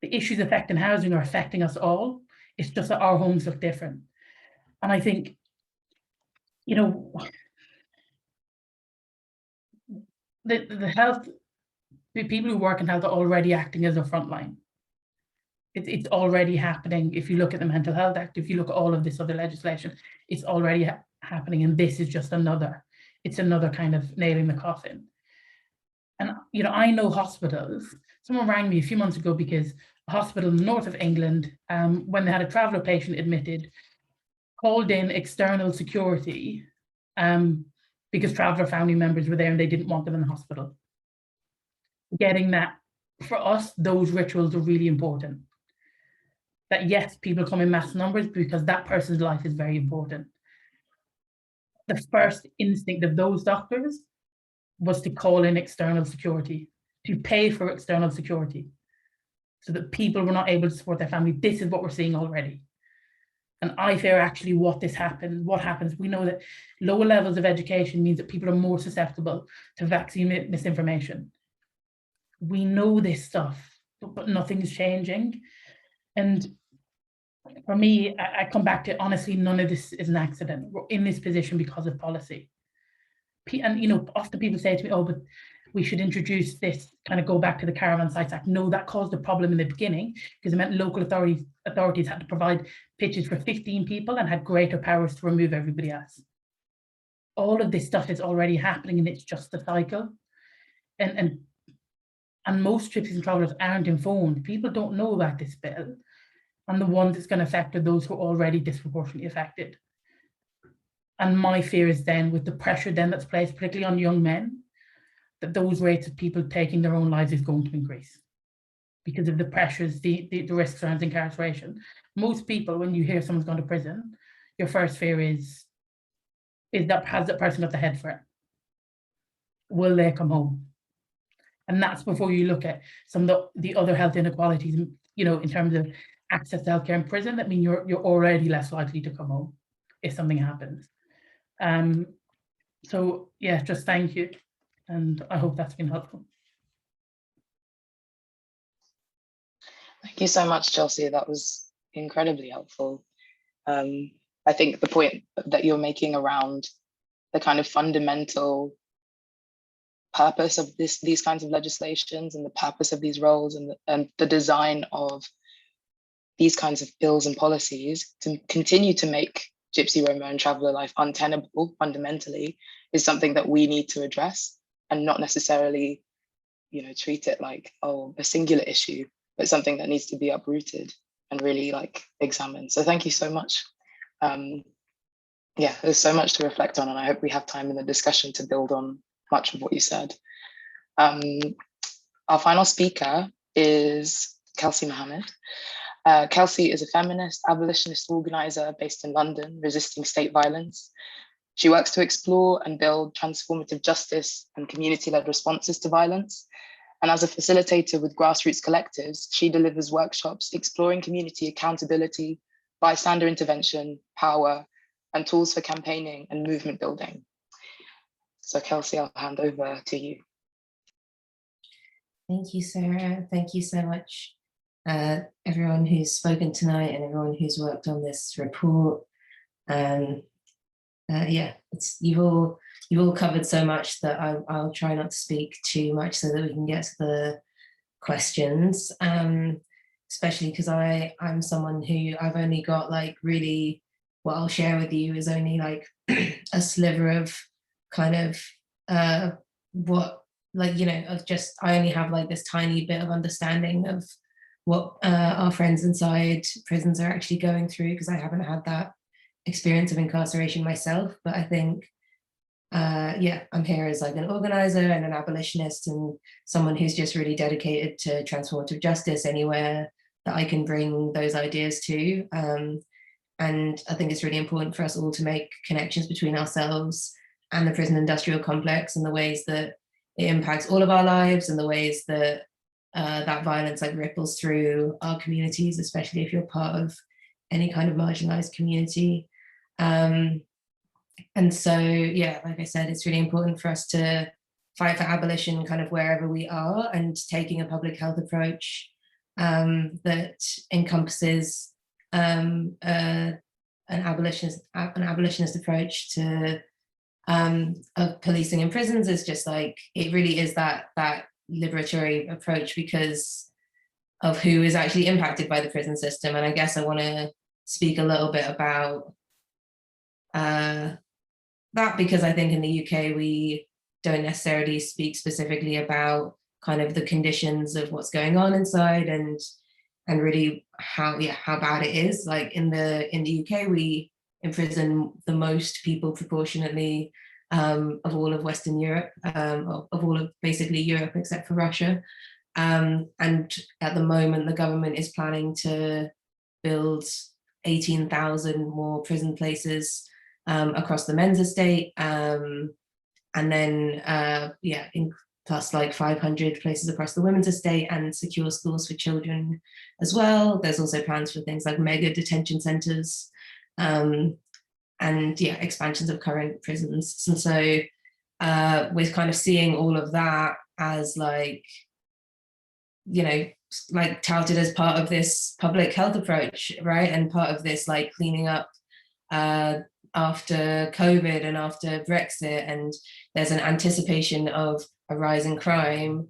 The issues affecting housing are affecting us all. It's just that our homes look different. And I think, the health, the people who work in health are already acting as a frontline. It's already happening. If you look at the Mental Health Act, if you look at all of this other legislation, it's already happening. And this is just another kind of nailing the coffin. And, I know hospitals. Someone rang me a few months ago because a hospital north of England, when they had a traveller patient admitted, called in external security because traveller family members were there and they didn't want them in the hospital. Getting that, for us, those rituals are really important. That yes, people come in mass numbers because that person's life is very important. The first instinct of those doctors was to call in external security, to pay for external security, so that people were not able to support their family. This is what we're seeing already. And I fear actually what happens. We know that lower levels of education means that people are more susceptible to vaccine misinformation. We know this stuff, but nothing's changing. And for me, I come back to, honestly, none of this is an accident. We're in this position because of policy. And often people say to me, oh, but we should introduce this, kind of go back to the Caravan Sites Act. No, that caused a problem in the beginning because it meant local authorities had to provide pitches for 15 people and had greater powers to remove everybody else. All of this stuff is already happening and it's just a cycle. And most Gypsies and Travellers aren't informed. People don't know about this bill, and the ones it's going to affect are those who are already disproportionately affected. And my fear is then, with the pressure then that's placed, particularly on young men, that those rates of people taking their own lives is going to increase because of the pressures, the risks around incarceration. Most people, when you hear someone's gone to prison, your first fear is that, has that person got the head for it? Will they come home? And that's before you look at some of the other health inequalities, in terms of access to healthcare in prison, that mean you're already less likely to come home if something happens. So yeah, just thank you. And I hope that's been helpful. Thank you so much, Chelsea. That was incredibly helpful. I think the point that you're making around the kind of fundamental purpose of these kinds of legislations and the purpose of these roles and the design of these kinds of bills and policies to continue to make Gypsy, Roma and Traveller life untenable fundamentally is something that we need to address, and not necessarily, treat it like, oh, a singular issue, but something that needs to be uprooted and really examined. So thank you so much. Yeah, there's so much to reflect on, and I hope we have time in the discussion to build on much of what you said. Our final speaker is Kelsey Mohammed. Kelsey is a feminist abolitionist organizer based in London, resisting state violence. She works to explore and build transformative justice and community-led responses to violence. And as a facilitator with grassroots collectives, she delivers workshops exploring community accountability, bystander intervention, power, and tools for campaigning and movement building. So Kelsey, I'll hand over to you. Thank you, Sarah. Thank you so much, everyone who's spoken tonight and everyone who's worked on this report. Yeah, you've all covered so much that I'll try not to speak too much so that we can get to the questions. Especially because I'm someone who I've only got really, what I'll share with you is only a sliver of kind of what I only have this tiny bit of understanding of what our friends inside prisons are actually going through, because I haven't had that experience of incarceration myself. But I think yeah, I'm here as an organizer and an abolitionist and someone who's just really dedicated to transformative justice anywhere that I can bring those ideas to. And I think it's really important for us all to make connections between ourselves and the prison industrial complex and the ways that it impacts all of our lives and the ways that that violence ripples through our communities, especially if you're part of any kind of marginalized community. And so, yeah, like I said, it's really important for us to fight for abolition kind of wherever we are, and taking a public health approach that encompasses an abolitionist approach to policing in prisons is just it really is that liberatory approach because of who is actually impacted by the prison system. And I guess I want to speak a little bit about that, because I think in the UK we don't necessarily speak specifically about kind of the conditions of what's going on inside, and really how bad it is. Like in the UK, we imprison the most people proportionately of all of Western Europe, of all of basically Europe except for Russia. And at the moment, the government is planning to build 18,000 more prison places across the men's estate, and then plus like 500 places across the women's estate, and secure schools for children as well. There's also plans for things like mega detention centres, and expansions of current prisons. And so we're kind of seeing all of that as like, you know, like touted as part of this public health approach, right? And part of this like cleaning up after COVID and after Brexit. And there's an anticipation of a rise in crime,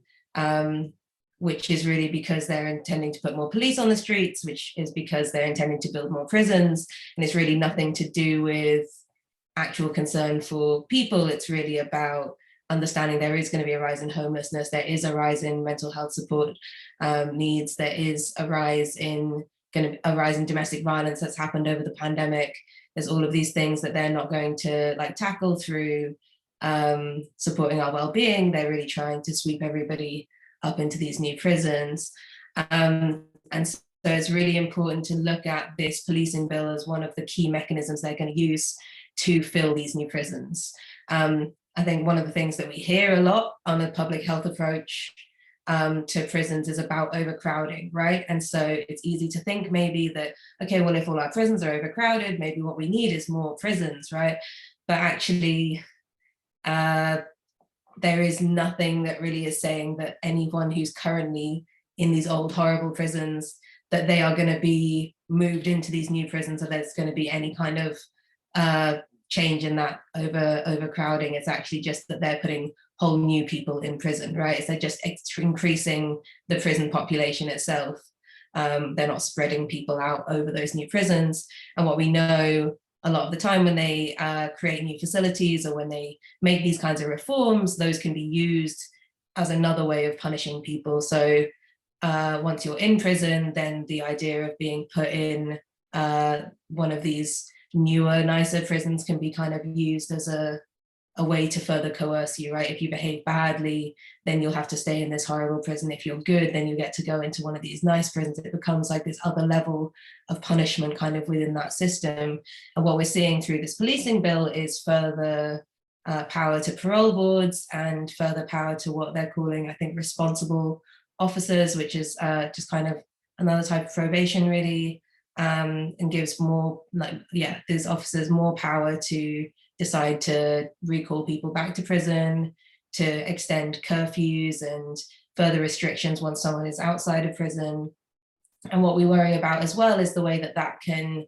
which is really because they're intending to put more police on the streets, which is because they're intending to build more prisons. And it's really nothing to do with actual concern for people. It's really about understanding there is going to be a rise in homelessness, there is a rise in mental health support needs, there is a rise in domestic violence that's happened over the pandemic. There's all of these things that they're not going to like tackle through supporting our well-being. They're really trying to sweep everybody up into these new prisons. And so it's really important to look at this policing bill as one of the key mechanisms they're going to use to fill these new prisons. I think one of the things that we hear a lot on a public health approach to prisons is about overcrowding, right? And so it's easy to think maybe that, okay, well, if all our prisons are overcrowded, maybe what we need is more prisons, right? But actually, there is nothing that really is saying that anyone who's currently in these old horrible prisons, that they are going to be moved into these new prisons, or there's going to be any kind of change in that overcrowding. It's actually just that they're putting whole new people in prison, right? So they're just increasing the prison population itself. They're not spreading people out over those new prisons. And what we know a lot of the time when they create new facilities or when they make these kinds of reforms, those can be used as another way of punishing people. So once you're in prison, then the idea of being put in one of these newer, nicer prisons can be kind of used as a way to further coerce you, right? If you behave badly, then you'll have to stay in this horrible prison. If you're good, then you get to go into one of these nice prisons. It becomes like this other level of punishment kind of within that system. And what we're seeing through this policing bill is further power to parole boards and further power to what they're calling, I think, responsible officers, which is just kind of another type of probation, really. And gives more, these officers more power to decide to recall people back to prison, to extend curfews and further restrictions once someone is outside of prison. And what we worry about as well is the way that that can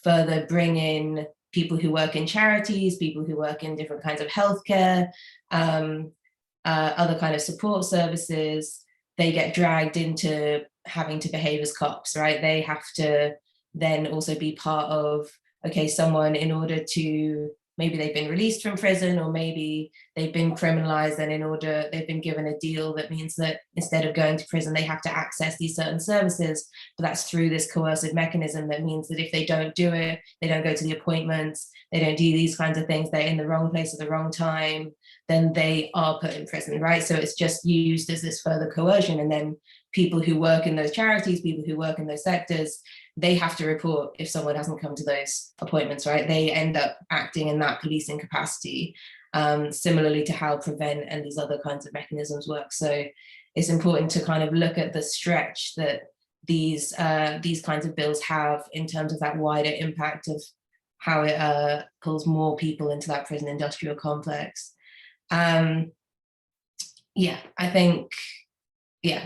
further bring in people who work in charities, people who work in different kinds of healthcare, other kind of support services. They get dragged into having to behave as cops, right? They have to then also be part of, okay, someone, in order to, maybe they've been released from prison, or maybe they've been criminalized, and in order, they've been given a deal that means that instead of going to prison, they have to access these certain services, but that's through this coercive mechanism that means that if they don't do it, they don't go to the appointments, they don't do these kinds of things, they're in the wrong place at the wrong time, then they are put in prison, right? So it's just used as this further coercion. And then people who work in those charities, people who work in those sectors, they have to report if someone hasn't come to those appointments, right? They end up acting in that policing capacity, similarly to how Prevent and these other kinds of mechanisms work. So it's important to kind of look at the stretch that these kinds of bills have in terms of that wider impact of how it pulls more people into that prison industrial complex. I think,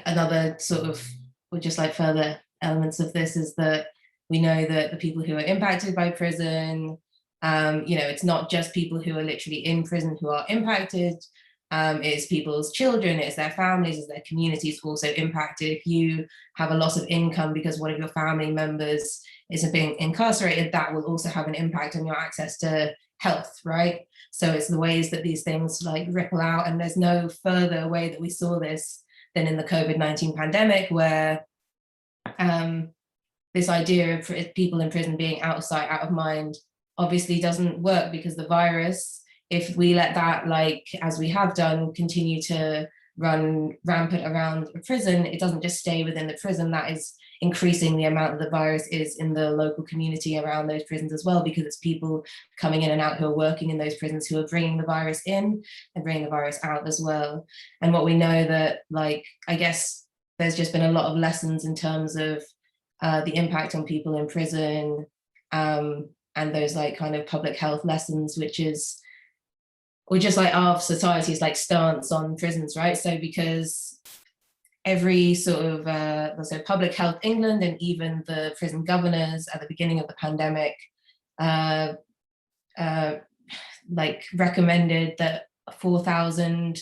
another sort of, or just like further elements of this is that we know that the people who are impacted by prison, it's not just people who are literally in prison who are impacted, it's people's children, it's their families, it's their communities also impacted. If you have a loss of income because one of your family members is being incarcerated, that will also have an impact on your access to health, right? So it's the ways that these things like ripple out, and there's no further way that we saw this than in the COVID-19 pandemic, where this idea of people in prison being out of sight, out of mind, obviously doesn't work, because the virus, if we let that, like, as we have done, continue to run rampant around a prison, it doesn't just stay within the prison. That is increasing the amount that the virus is in the local community around those prisons as well, because it's people coming in and out who are working in those prisons who are bringing the virus in and bringing the virus out as well. And what we know that, like, I guess there's just been a lot of lessons in terms of the impact on people in prison, and those like kind of public health lessons, which is, or just like our society's like stance on prisons, right? So because every sort of, so Public Health England and even the prison governors at the beginning of the pandemic, like recommended that 4,000,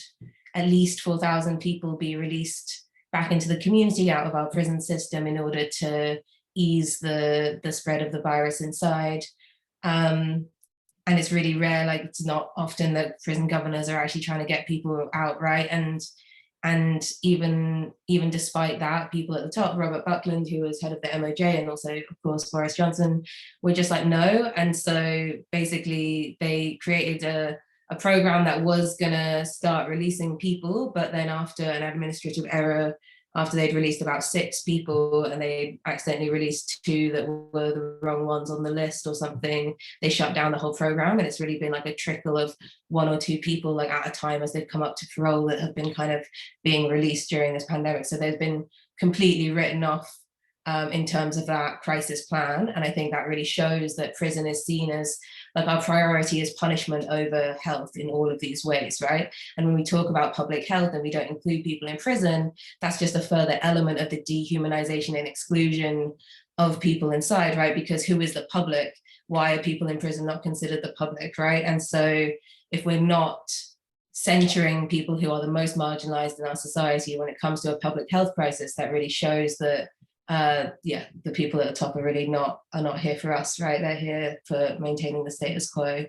at least 4,000 people be released back into the community out of our prison system in order to ease the spread of the virus inside. And it's really rare, like it's not often that prison governors are actually trying to get people out, right? And even despite that, people at the top, Robert Buckland, who was head of the MOJ, and also, of course, Boris Johnson, were just like, no. And so basically they created a program that was gonna start releasing people, but then after an administrative error, after they'd released about 6 people and they accidentally released 2 that were the wrong ones on the list or something, they shut down the whole program. And it's really been like a trickle of 1 or 2 people like at a time as they've come up to parole that have been kind of being released during this pandemic. So they've been completely written off in terms of that crisis plan. And I think that really shows that prison is seen as like our priority is punishment over health in all of these ways, right? And when we talk about public health and we don't include people in prison, that's just a further element of the dehumanization and exclusion of people inside, right? Because who is the public? Why are people in prison not considered the public, right? And so if we're not centering people who are the most marginalized in our society when it comes to a public health crisis, that really shows that the people at the top are really not here for us, right? They're here for maintaining the status quo,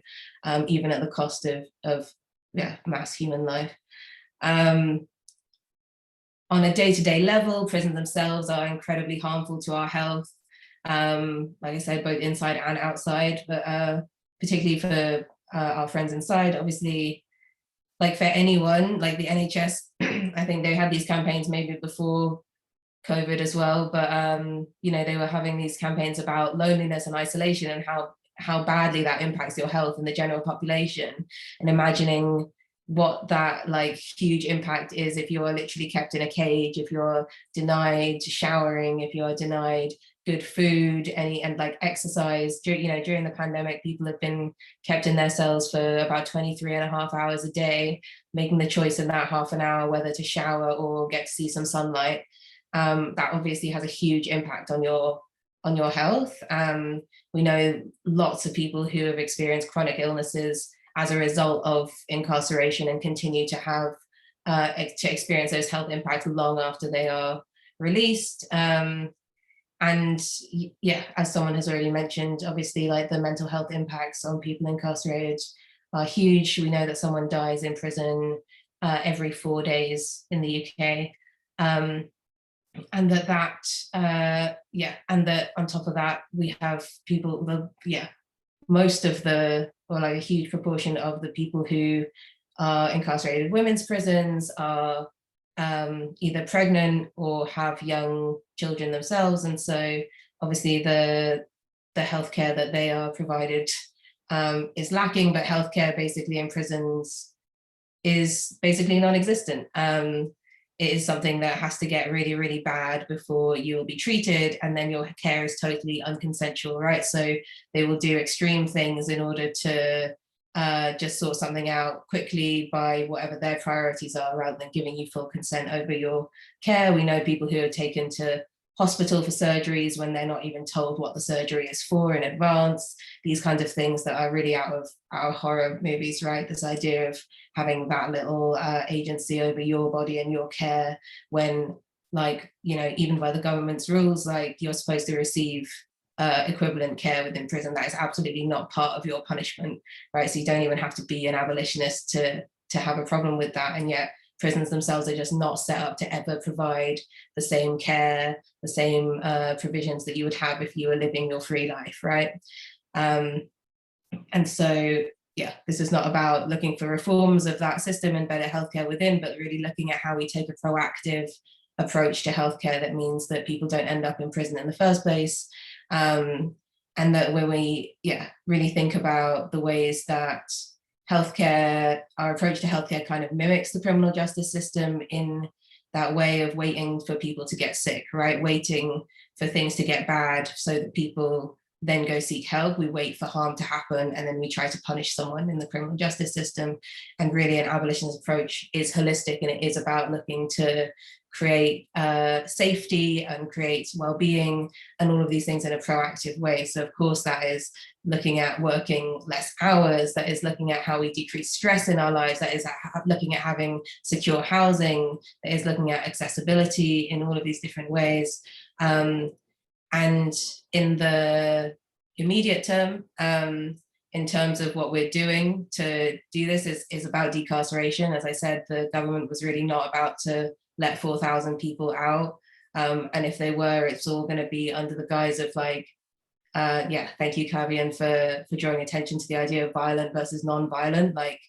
even at the cost of mass human life. On a day-to-day level, prisons themselves are incredibly harmful to our health. Like I said, both inside and outside, but particularly for our friends inside, obviously, like for anyone, like the NHS, I think they had these campaigns maybe before COVID as well, but you know, they were having these campaigns about loneliness and isolation and how badly that impacts your health and the general population, and imagining what that like huge impact is if you're literally kept in a cage, if you're denied showering, if you're denied good food, and like exercise. You know, during the pandemic, people have been kept in their cells for about 23.5 hours a day, making the choice in that half an hour whether to shower or get to see some sunlight. That obviously has a huge impact on your health. We know lots of people who have experienced chronic illnesses as a result of incarceration and continue to have to experience those health impacts long after they are released. And yeah, as someone has already mentioned, obviously like the mental health impacts on people incarcerated are huge. We know that someone dies in prison every 4 days in the UK. And that on top of that, we have people, most of the, or like a huge proportion of the people who are incarcerated in women's prisons are either pregnant or have young children themselves. And so obviously the healthcare that they are provided is lacking, but healthcare basically in prisons is basically non-existent. It is something that has to get really, really bad before you will be treated, and then your care is totally unconsensual, right? So they will do extreme things in order to just sort something out quickly by whatever their priorities are, rather than giving you full consent over your care. We know people who are taken to hospital for surgeries when they're not even told what the surgery is for in advance. These kinds of things that are really out of our horror movies, right? This idea of having that little agency over your body and your care, when, like, you know, even by the government's rules, like you're supposed to receive equivalent care within prison. That is absolutely not part of your punishment, right? So you don't even have to be an abolitionist to have a problem with that. And yet prisons themselves are just not set up to ever provide the same care, the same provisions that you would have if you were living your free life, right? And so, yeah, this is not about looking for reforms of that system and better healthcare within, but really looking at how we take a proactive approach to healthcare that means that people don't end up in prison in the first place. And that when we, really think about the ways that healthcare, our approach to healthcare kind of mimics the criminal justice system in that way of waiting for people to get sick, right? Waiting for things to get bad so that people then go seek help. We wait for harm to happen and then we try to punish someone in the criminal justice system. And really an abolitionist approach is holistic, and it is about looking to create safety and create well-being and all of these things in a proactive way. So of course that is looking at working less hours, that is looking at how we decrease stress in our lives, that is looking at having secure housing, that is looking at accessibility in all of these different ways. And in the immediate term, in terms of what we're doing to do this is about decarceration. As I said, the government was really not about to let 4,000 people out. And if they were, it's all going to be under the guise of like, thank you, Kavian, for drawing attention to the idea of violent versus non-violent. Like,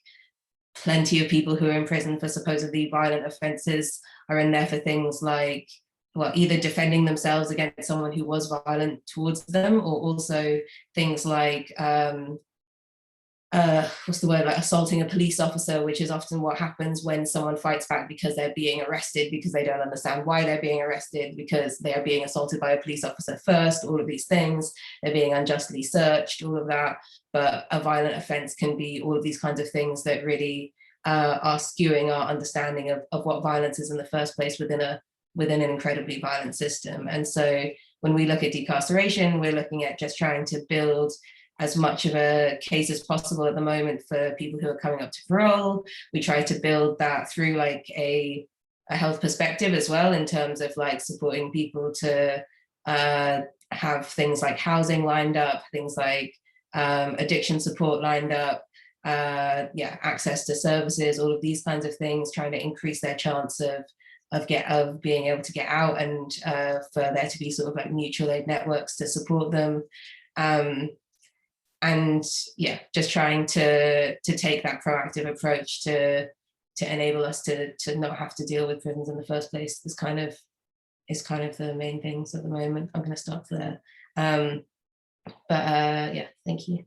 plenty of people who are in prison for supposedly violent offences are in there for things like, well, either defending themselves against someone who was violent towards them, or also things like, like assaulting a police officer, which is often what happens when someone fights back because they're being arrested, because they don't understand why they're being arrested, because they are being assaulted by a police officer first, all of these things, they're being unjustly searched, all of that. But a violent offense can be all of these kinds of things that really are skewing our understanding of what violence is in the first place within an incredibly violent system. And so when we look at decarceration, we're looking at just trying to build as much of a case as possible at the moment for people who are coming up to parole. We try to build that through like a health perspective as well, in terms of like supporting people to have things like housing lined up, things like addiction support lined up, access to services, all of these kinds of things, trying to increase their chance of being able to get out, and for there to be sort of like mutual aid networks to support them. And just trying to take that proactive approach to enable us to not have to deal with prisons in the first place is kind of the main things at the moment. I'm going to stop there. Thank you.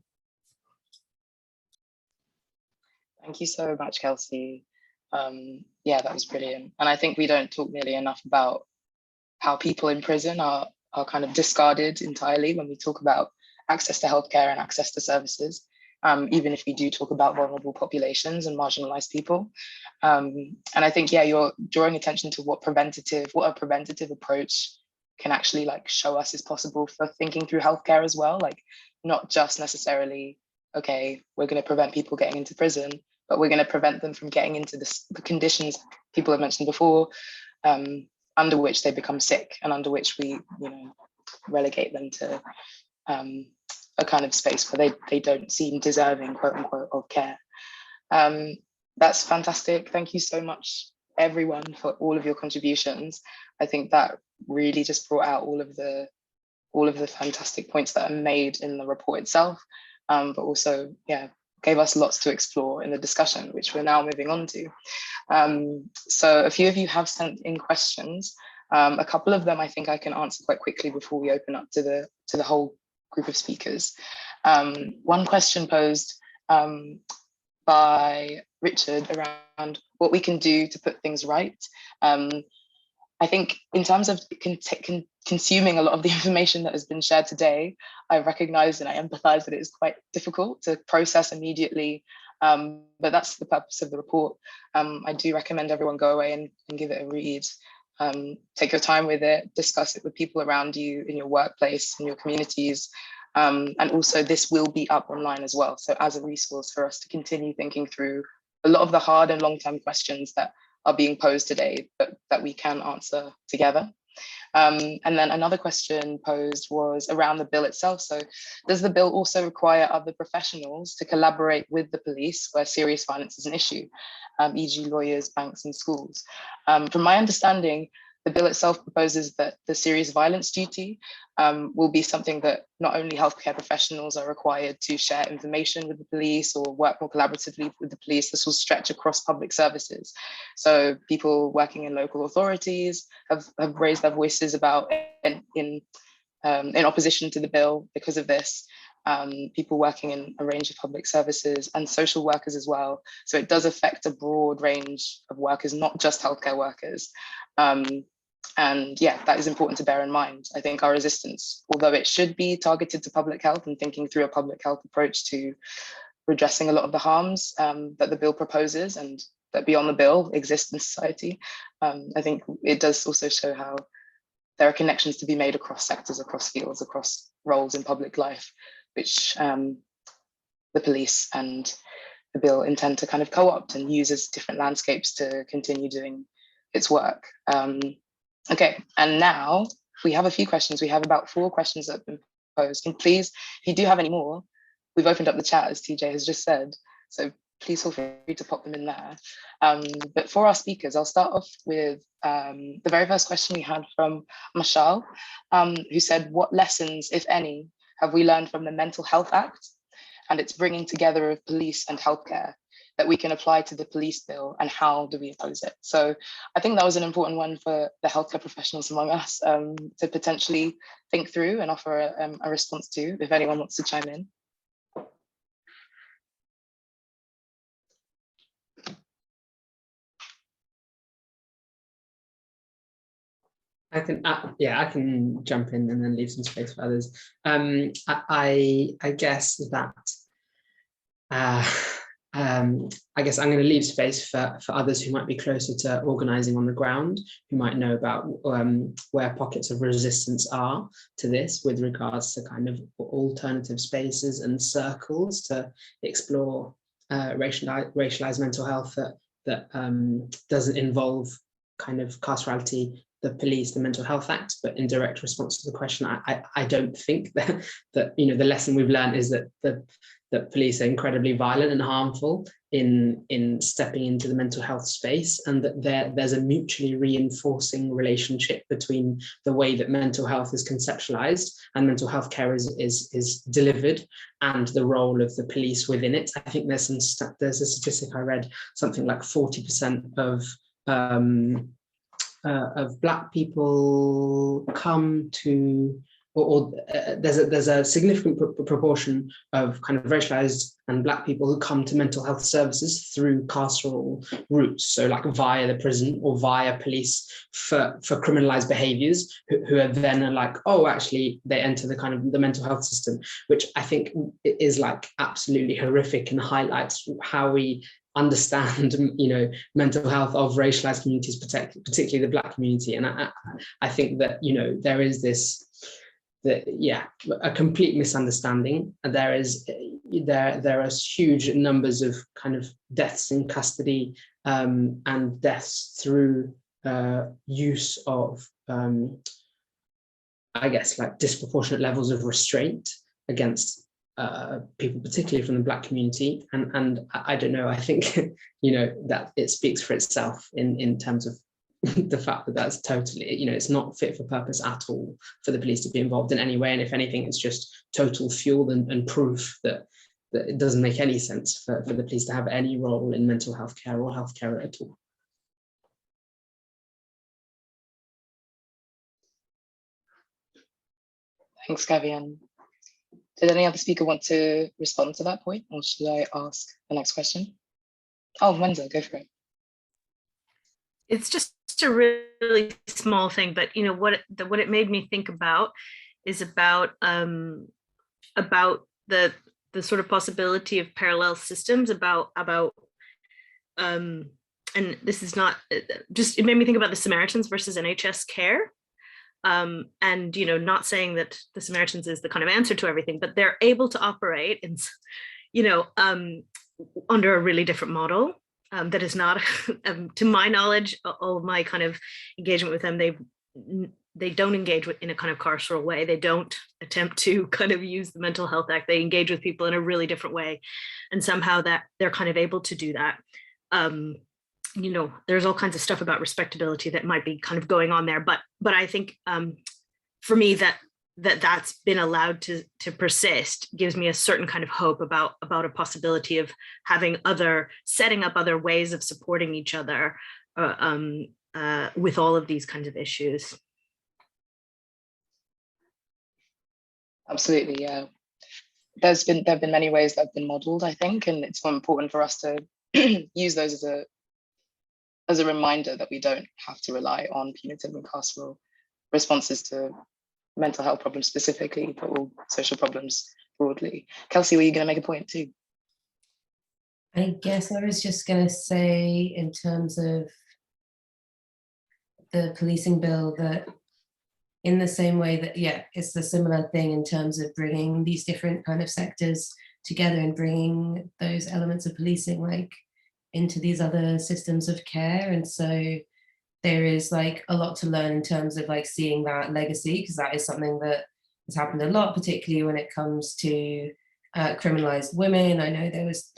Thank you so much, Kelsey. That was brilliant. And I think we don't talk nearly enough about how people in prison are kind of discarded entirely when we talk about access to healthcare and access to services, even if we do talk about vulnerable populations and marginalized people. And I think, you're drawing attention to what a preventative approach can actually like show us is possible for thinking through healthcare as well. Like, not just necessarily, okay, we're going to prevent people getting into prison, but we're going to prevent them from getting into the conditions people have mentioned before, under which they become sick and under which we, relegate them to a kind of space where they don't seem deserving, quote unquote, of care. That's fantastic. Thank you so much, everyone, for all of your contributions. I think that really just brought out all of the fantastic points that are made in the report itself, but also, gave us lots to explore in the discussion, which we're now moving on to. So a few of you have sent in questions. A couple of them I think I can answer quite quickly before we open up to the whole group of speakers. One question posed by Richard around what we can do to put things right. I think in terms of consuming a lot of the information that has been shared today, I recognize and I empathize that it is quite difficult to process immediately, but that's the purpose of the report. I do recommend everyone go away and give it a read. Take your time with it, discuss it with people around you in your workplace, in your communities, and also this will be up online as well. So as a resource for us to continue thinking through a lot of the hard and long-term questions that are being posed today, but that we can answer together. And then another question posed was around the bill itself. So does the bill also require other professionals to collaborate with the police where serious violence is an issue, e.g. lawyers, banks and schools? From my understanding, the bill itself proposes that the serious violence duty will be something that not only healthcare professionals are required to share information with the police or work more collaboratively with the police, this will stretch across public services. So people working in local authorities have raised their voices about in opposition to the bill because of this. People working in a range of public services and social workers as well. So it does affect a broad range of workers, not just healthcare workers. And yeah, that is important to bear in mind. I think our resistance, although it should be targeted to public health and thinking through a public health approach to redressing a lot of the harms that the bill proposes and that beyond the bill exist in society, I think it does also show how there are connections to be made across sectors, across fields, across roles in public life, which the police and the bill intend to kind of co-opt and use as different landscapes to continue doing its work. Okay, and now we have a few questions. We have about 4 questions that have been posed. And please, if you do have any more, we've opened up the chat, as TJ has just said. So please feel free to pop them in there. But for our speakers, I'll start off with the very first question we had from Mashal, who said, what lessons, if any, have we learned from the Mental Health Act and its bringing together of police and healthcare that we can apply to the police bill, and how do we oppose it? So I think that was an important one for the healthcare professionals among us to potentially think through and offer a response to, if anyone wants to chime in. I can jump in and then leave some space for others. I guess that I guess I'm going to leave space for others who might be closer to organising on the ground, who might know about where pockets of resistance are to this with regards to kind of alternative spaces and circles to explore racialized mental health that doesn't involve kind of carcerality, the police, the Mental Health Act, but in direct response to the question, I don't think that the lesson we've learned is that that police are incredibly violent and harmful in stepping into the mental health space, and that there's a mutually reinforcing relationship between the way that mental health is conceptualized and mental health care is delivered, and the role of the police within it. I think there's a statistic I read, something like 40% of Black people come to, there's a significant proportion of kind of racialized and Black people who come to mental health services through carceral routes, so like via the prison or via police for criminalized behaviors, who are then like, oh, actually they enter the kind of the mental health system, which I think is like absolutely horrific and highlights how we understand, mental health of racialized communities, particularly the Black community. And I think that, there is a complete misunderstanding. There are huge numbers of kind of deaths in custody and deaths through use of, I guess, like disproportionate levels of restraint against people, particularly from the Black community, and I don't know. I think that it speaks for itself in terms of the fact that that's totally, it's not fit for purpose at all for the police to be involved in any way, and if anything, it's just total fuel and proof that it doesn't make any sense for the police to have any role in mental health care or healthcare at all. Thanks, Kavian. Did any other speaker want to respond to that point, or should I ask the next question? Oh, Wenza, go for it. It's just a really small thing, but what it made me think about is about the sort of possibility of parallel systems, and this is not just, it made me think about the Samaritans versus NHS care. And not saying that the Samaritans is the kind of answer to everything, but they're able to operate in, under a really different model that is not, to my knowledge, all of my kind of engagement with them, they've they don't engage in a kind of carceral way. They don't attempt to kind of use the Mental Health Act. They engage with people in a really different way. And somehow that they're kind of able to do that. You know, there's all kinds of stuff about respectability that might be kind of going on there. But I think for me that's been allowed to persist gives me a certain kind of hope about a possibility of setting up other ways of supporting each other with all of these kinds of issues. Absolutely, yeah. There have been many ways that have been modeled, I think, and it's important for us to use those as a reminder that we don't have to rely on punitive and carceral responses to mental health problems specifically, but all social problems broadly. Kelsey, were you going to make a point too? I guess I was just going to say, in terms of the policing bill, that in the same way that, yeah, it's a similar thing in terms of bringing these different kind of sectors together and bringing those elements of policing like into these other systems of care. And so there is like a lot to learn in terms of like seeing that legacy, because that is something that has happened a lot, particularly when it comes to criminalized women. I know there was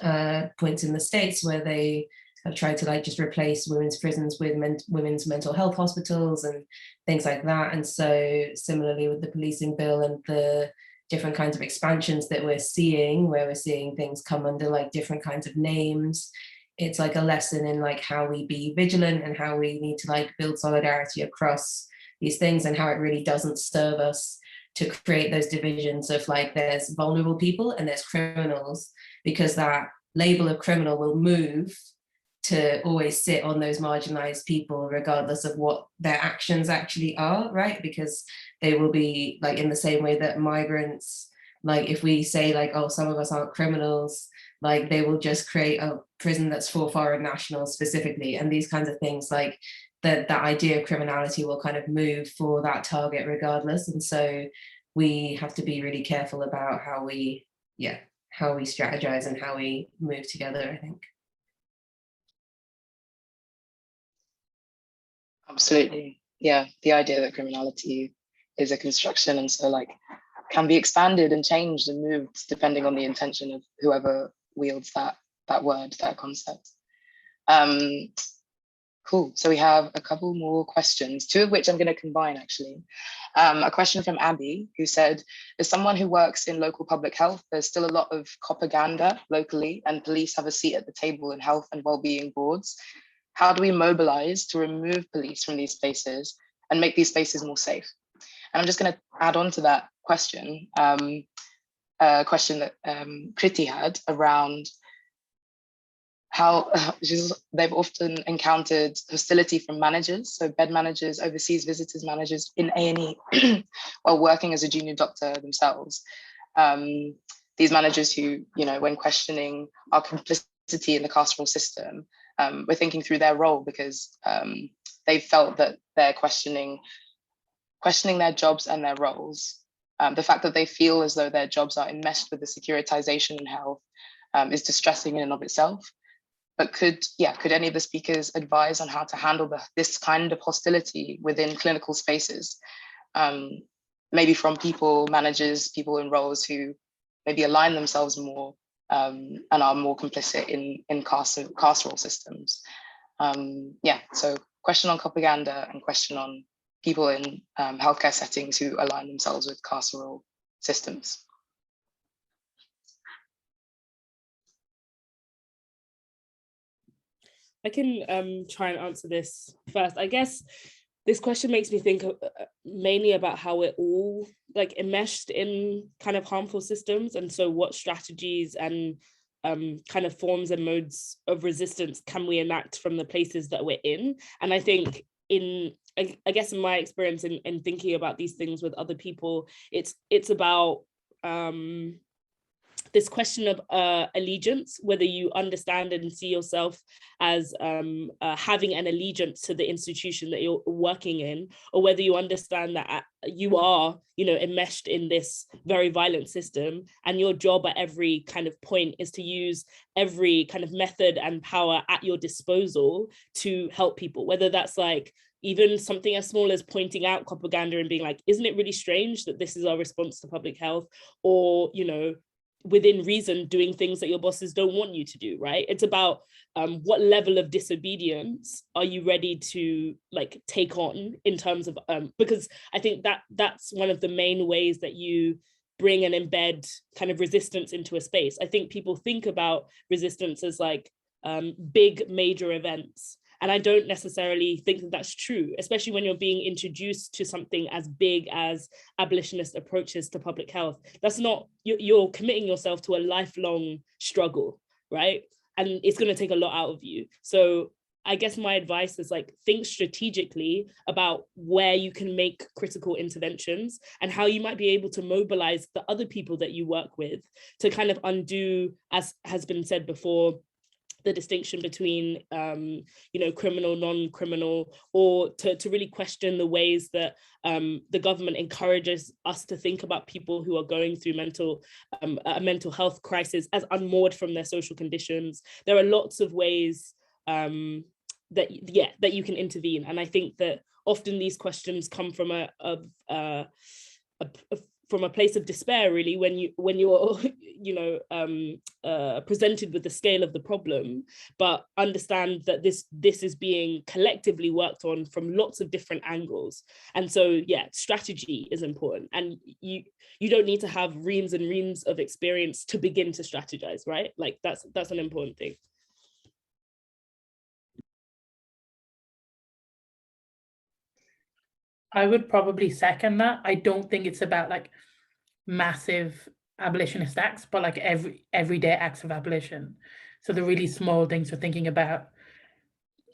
points in the States where they have tried to like just replace women's prisons with women's mental health hospitals and things like that. And so similarly with the policing bill and the different kinds of expansions that we're seeing, where we're seeing things come under like different kinds of names, it's like a lesson in like how we be vigilant and how we need to like build solidarity across these things, and how it really doesn't serve us to create those divisions of like there's vulnerable people and there's criminals, because that label of criminal will move to always sit on those marginalized people regardless of what their actions actually are, right? Because they will be like, in the same way that migrants, like if we say like, oh, some of us aren't criminals, like they will just create a prison that's for foreign nationals specifically, and these kinds of things, like that idea of criminality will kind of move for that target regardless. And so we have to be really careful about how we strategize and how we move together, I think. Absolutely. Yeah, the idea that criminality is a construction, and so like can be expanded and changed and moved depending on the intention of whoever wields that word, that concept. Cool. So we have a couple more questions, two of which I'm going to combine actually. A question from Abby, who said, as someone who works in local public health, there's still a lot of propaganda locally, and police have a seat at the table in health and well-being boards. How do we mobilize to remove police from these spaces and make these spaces more safe? And I'm just going to add on to that question, a question that Kriti had around how they've often encountered hostility from managers, so bed managers, overseas visitors managers in A&E while working as a junior doctor themselves. These managers who, you know, when questioning our complicity in the carceral system, we're thinking through their role, because they felt that they're questioning their jobs and their roles. The fact that they feel as though their jobs are enmeshed with the securitization in health is distressing in and of itself. But could any of the speakers advise on how to handle this kind of hostility within clinical spaces? Maybe from managers, people in roles who maybe align themselves more and are more complicit in carceral systems. So question on propaganda and question on people in healthcare settings who align themselves with carceral systems. I can try and answer this first. I guess this question makes me think mainly about how we're all like enmeshed in kind of harmful systems, and so what strategies and kind of forms and modes of resistance can we enact from the places that we're in. And I think I guess in my experience in thinking about these things with other people, it's about this question of allegiance, whether you understand and see yourself as having an allegiance to the institution that you're working in, or whether you understand that you are, enmeshed in this very violent system, and your job at every kind of point is to use every kind of method and power at your disposal to help people, whether that's like even something as small as pointing out propaganda and being like, isn't it really strange that this is our response to public health? Or, within reason, doing things that your bosses don't want you to do, right? It's about what level of disobedience are you ready to like take on in terms of, because I think that's one of the main ways that you bring and embed kind of resistance into a space. I think people think about resistance as like big major events. And I don't necessarily think that that's true, especially when you're being introduced to something as big as abolitionist approaches to public health. That's not, you're committing yourself to a lifelong struggle, right? And it's going to take a lot out of you. So I guess my advice is like, think strategically about where you can make critical interventions and how you might be able to mobilize the other people that you work with to kind of undo, as has been said before, the distinction between, criminal, non-criminal, or to really question the ways that the government encourages us to think about people who are going through a mental health crisis as unmoored from their social conditions. There are lots of ways that you can intervene. And I think that often these questions come from from a place of despair, really, when you're presented with the scale of the problem, but understand that this is being collectively worked on from lots of different angles. And so strategy is important, and you don't need to have reams and reams of experience to begin to strategize, right? Like that's an important thing. I would probably second that. I don't think it's about like massive abolitionist acts, but like everyday acts of abolition. So the really small things we're thinking about,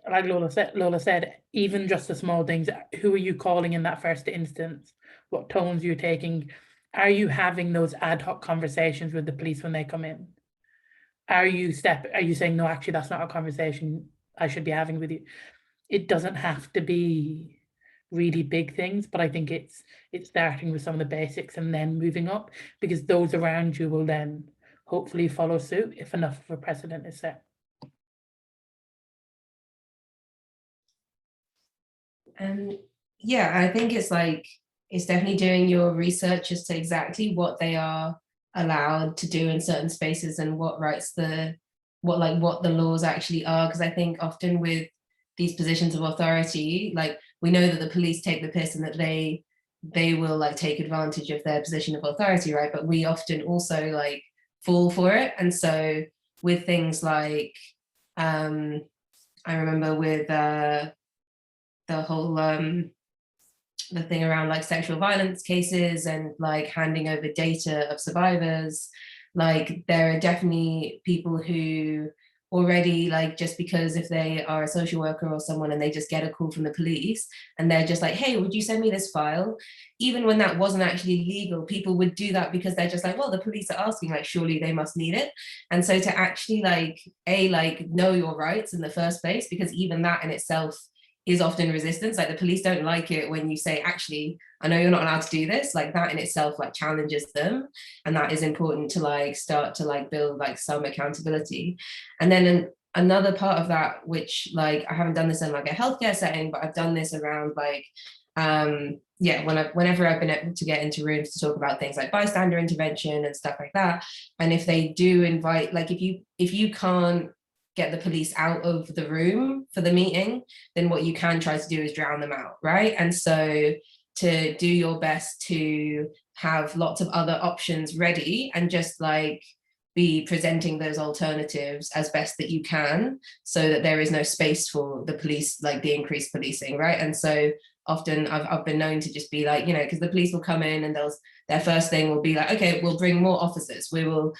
like Lola said, even just the small things. Who are you calling in that first instance? What tones you're taking? Are you having those ad hoc conversations with the police when they come in? Are you saying, no, actually, that's not a conversation I should be having with you? It doesn't have to be really big things, but I think it's starting with some of the basics and then moving up, because those around you will then hopefully follow suit if enough of a precedent is set. I think it's definitely doing your research as to exactly what they are allowed to do in certain spaces and what the laws actually are. Because I think often with these positions of authority, like, we know that the police take the piss and that they will like take advantage of their position of authority, right? But we often also like fall for it. And so with things like, I remember with the whole the thing around like sexual violence cases and like handing over data of survivors, like there are definitely people who already, like, just because if they are a social worker or someone and they just get a call from the police and they're just like, hey, would you send me this file? Even when that wasn't actually legal, people would do that because they're just like, well, the police are asking, like, surely they must need it. And so to actually know your rights in the first place, because even that in itself is often resistance. Like, the police don't like it when you say, actually, I know you're not allowed to do this. Like, that in itself like challenges them, and that is important to like start to like build like some accountability. And then another part of that, which like I haven't done this in like a healthcare setting, but I've done this around like whenever I've been able to get into rooms to talk about things like bystander intervention and stuff like that. And if they do invite, like, if you can't get the police out of the room for the meeting, then what you can try to do is drown them out, right? And so to do your best to have lots of other options ready and just like be presenting those alternatives as best that you can, so that there is no space for the police, like the increased policing, right? And so often I've been known to just be like, because the police will come in and their first thing will be like, okay, we'll bring more officers, we will,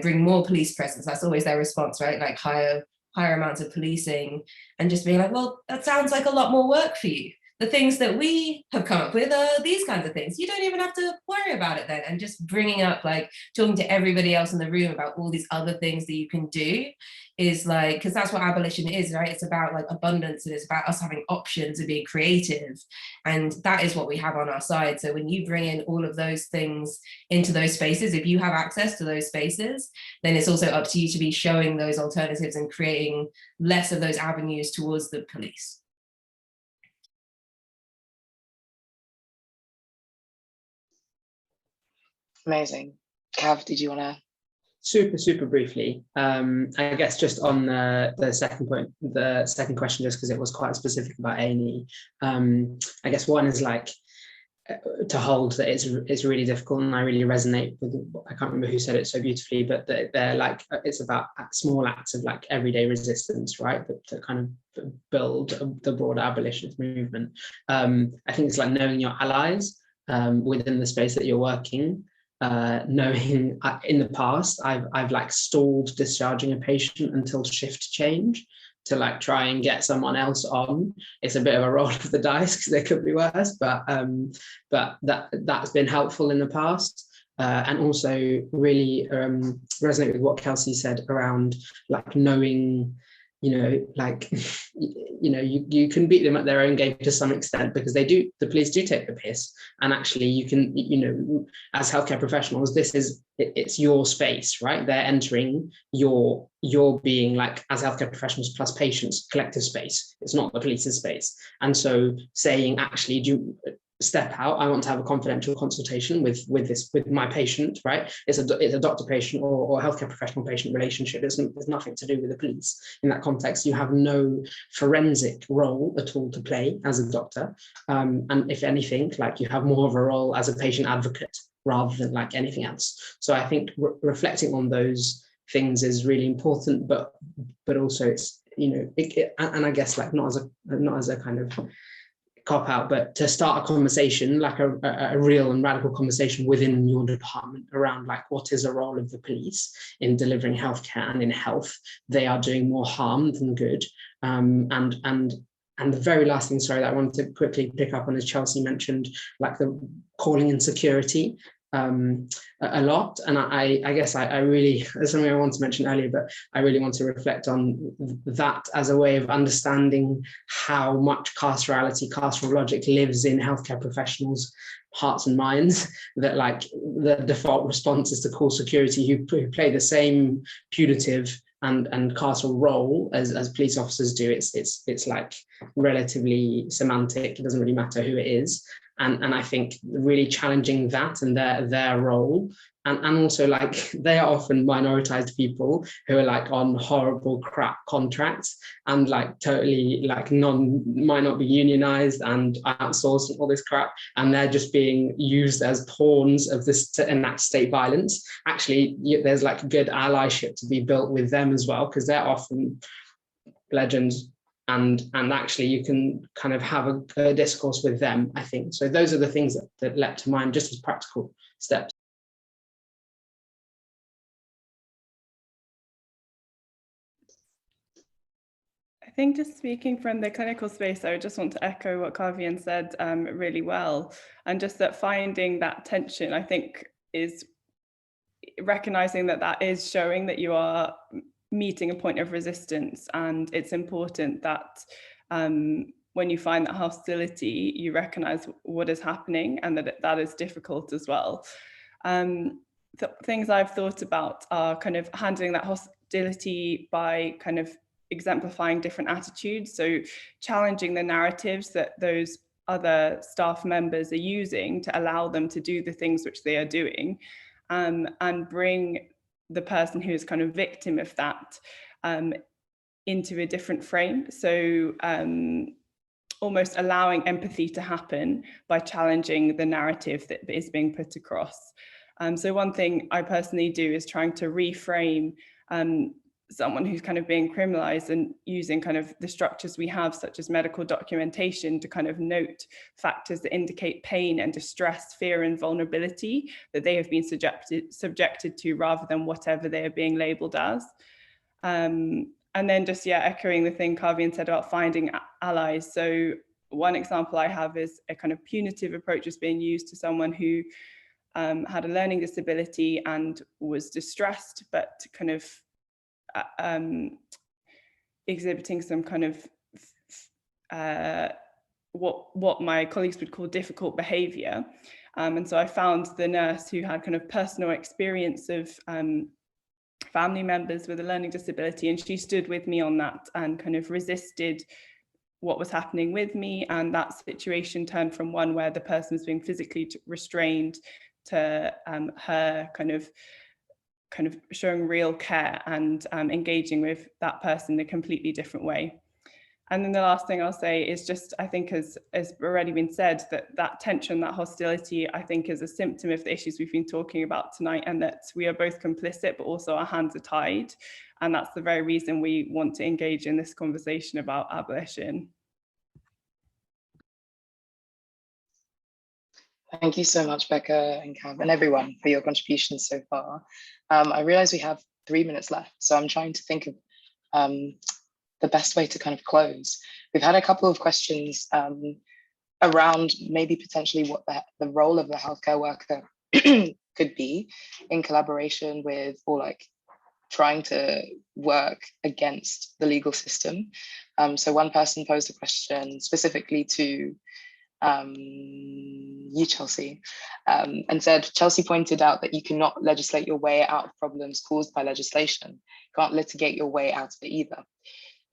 bring more police presence. That's always their response, right? Like higher amounts of policing, and just being like, well, that sounds like a lot more work for you. the things that we have come up with are these kinds of things. You don't even have to worry about it then. And just bringing up, like, talking to everybody else in the room about all these other things that you can do is like, because that's what abolition is, right? It's about like abundance, and it's about us having options and being creative. And that is what we have on our side. So when you bring in all of those things into those spaces, if you have access to those spaces, then it's also up to you to be showing those alternatives and creating less of those avenues towards the police. Amazing. Cav, did you want to? Super briefly. I guess just on the second point, the second question, just because it was quite specific about A&E. I guess one is like to hold that it's really difficult, and I really resonate with, I can't remember who said it so beautifully, but they're like, it's about small acts of like everyday resistance, right? But to kind of build the broader abolitionist movement. I think it's like knowing your allies within the space that you're working. Knowing in the past I've like stalled discharging a patient until shift change to like try and get someone else on. It's a bit of a roll of the dice because they could be worse, but that's been helpful in the past. And also really resonate with what Kelsey said around like knowing, you know, like, you know, you can beat them at their own game to some extent, because the police do take the piss, and actually you can, you know, as healthcare professionals, it's your space, right? They're entering your being, like, as healthcare professionals plus patients, collective space. It's not the police's space. And so saying, actually, do step out, I want to have a confidential consultation with my patient, right? It's a doctor-patient or healthcare professional-patient relationship. There's nothing to do with the police. In that context, you have no forensic role at all to play as a doctor. And if anything, like, you have more of a role as a patient advocate rather than like anything else. So I think reflecting on those things is really important, but also it's, you know, and I guess like not as a kind of cop out, but to start a conversation, like a real and radical conversation within your department around like, what is the role of the police in delivering healthcare and in health? They are doing more harm than good. And the very last thing, sorry, that I wanted to quickly pick up on is Chelsea mentioned like the calling in security a lot. And I guess I really, that's something I wanted to mention earlier, but I really want to reflect on that as a way of understanding how much carceral logic lives in healthcare professionals' hearts and minds, that like the default response is to call security who play the same punitive and carceral role as police officers do. It's like relatively semantic. It doesn't really matter who it is. And I think really challenging that and their role, and also like they are often minoritized people who are like on horrible crap contracts and like totally like might not be unionized and outsourced and all this crap, and they're just being used as pawns of this to enact state violence. Actually, there's like good allyship to be built with them as well, because they're often legends. And actually you can kind of have a discourse with them, I think. So those are the things that leapt to mind just as practical steps. I think just speaking from the clinical space, I would just want to echo what Kavian said really well. And just that finding that tension, I think, is recognizing that is showing that you are meeting a point of resistance, and it's important that when you find that hostility, you recognize what is happening and that is difficult as well. Things I've thought about are kind of handling that hostility by kind of exemplifying different attitudes, so challenging the narratives that those other staff members are using to allow them to do the things which they are doing, and bring the person who is kind of victim of that into a different frame. So almost allowing empathy to happen by challenging the narrative that is being put across. So one thing I personally do is trying to reframe someone who's kind of being criminalized, and using kind of the structures we have, such as medical documentation, to kind of note factors that indicate pain and distress, fear and vulnerability that they have been subjected to, rather than whatever they are being labeled as. And then just, echoing the thing Kavian said about finding allies. So one example I have is a kind of punitive approach is being used to someone who had a learning disability and was distressed, but kind of exhibiting some kind of what my colleagues would call difficult behaviour. And so I found the nurse who had kind of personal experience of family members with a learning disability, and she stood with me on that and kind of resisted what was happening with me. And that situation turned from one where the person was being physically restrained to her kind of showing real care and engaging with that person in a completely different way. And then the last thing I'll say is just, I think as already been said, that tension, that hostility, I think is a symptom of the issues we've been talking about tonight, and that we are both complicit, but also our hands are tied. And that's the very reason we want to engage in this conversation about abolition. Thank you so much, Becca and Cav, and everyone for your contributions so far. I realize we have 3 minutes left, so I'm trying to think of the best way to kind of close. We've had a couple of questions around maybe potentially what the role of the healthcare worker could be in collaboration with, or like trying to work against the legal system. So one person posed a question specifically to you, Chelsea, and said, Chelsea pointed out that you cannot legislate your way out of problems caused by legislation. You can't litigate your way out of it either.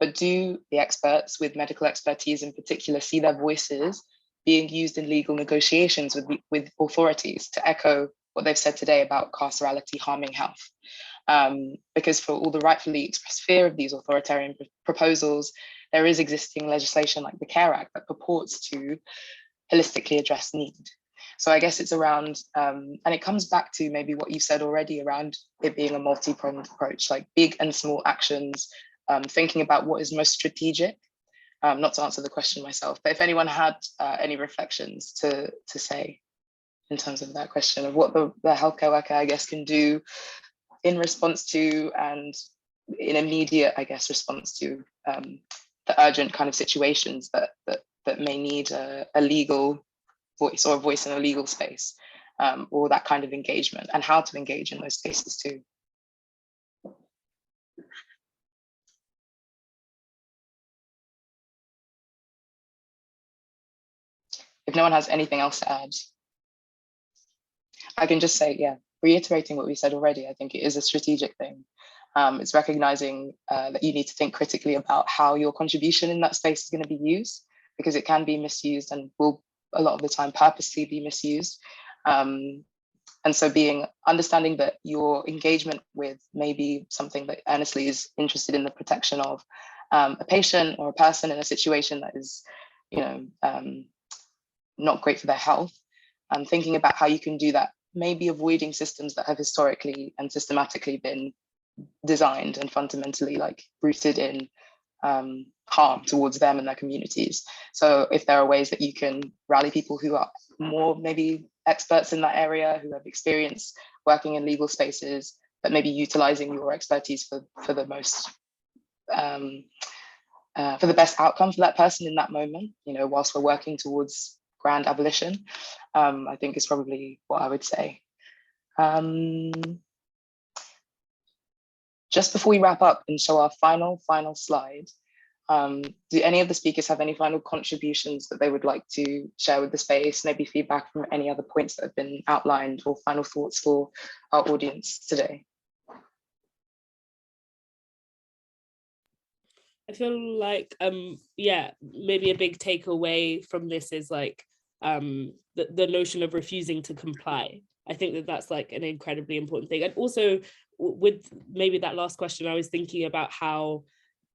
But do the experts with medical expertise in particular see their voices being used in legal negotiations with authorities to echo what they've said today about carcerality harming health? Because for all the rightfully expressed fear of these authoritarian proposals, there is existing legislation like the CARE Act that purports to holistically address need. So I guess it's around, and it comes back to maybe what you said already around it being a multi-pronged approach, like big and small actions, thinking about what is most strategic. Not to answer the question myself, but if anyone had any reflections to say in terms of that question of what the healthcare worker, I guess, can do in response to, and in immediate, I guess, response to the urgent kind of situations that may need a legal voice, or a voice in a legal space, or that kind of engagement, and how to engage in those spaces too. If no one has anything else to add, I can just say, yeah, reiterating what we said already, I think it is a strategic thing. It's recognizing that you need to think critically about how your contribution in that space is going to be used, because it can be misused and will a lot of the time purposely be misused. And so understanding that your engagement with maybe something that earnestly is interested in the protection of a patient or a person in a situation that is, not great for their health, and thinking about how you can do that, maybe avoiding systems that have historically and systematically been designed and fundamentally rooted in harm towards them and their communities. So if there are ways that you can rally people who are more maybe experts in that area, who have experience working in legal spaces, but maybe utilizing your expertise for the most for the best outcome for that person in that moment, whilst we're working towards grand abolition, I think is probably what I would say. Just before we wrap up and show our final slide, do any of the speakers have any final contributions that they would like to share with the space, maybe feedback from any other points that have been outlined, or final thoughts for our audience today? I feel like, maybe a big takeaway from this is the notion of refusing to comply. I think that that's an incredibly important thing. And also with maybe that last question, I was thinking about how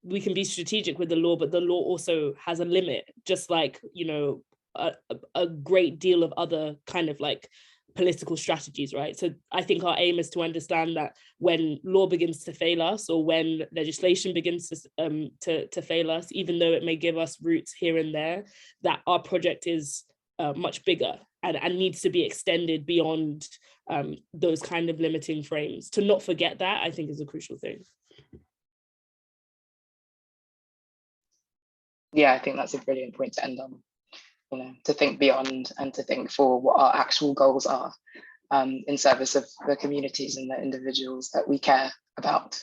we can be strategic with the law, but the law also has a limit, just like, a great deal of other kind of political strategies, right? So I think our aim is to understand that when law begins to fail us, or when legislation begins to fail us, even though it may give us roots here and there, that our project is much bigger and needs to be extended beyond those kind of limiting frames. To not forget that, I think, is a crucial thing. Yeah, I think that's a brilliant point to end on. to think beyond and to think for what our actual goals are in service of the communities and the individuals that we care about.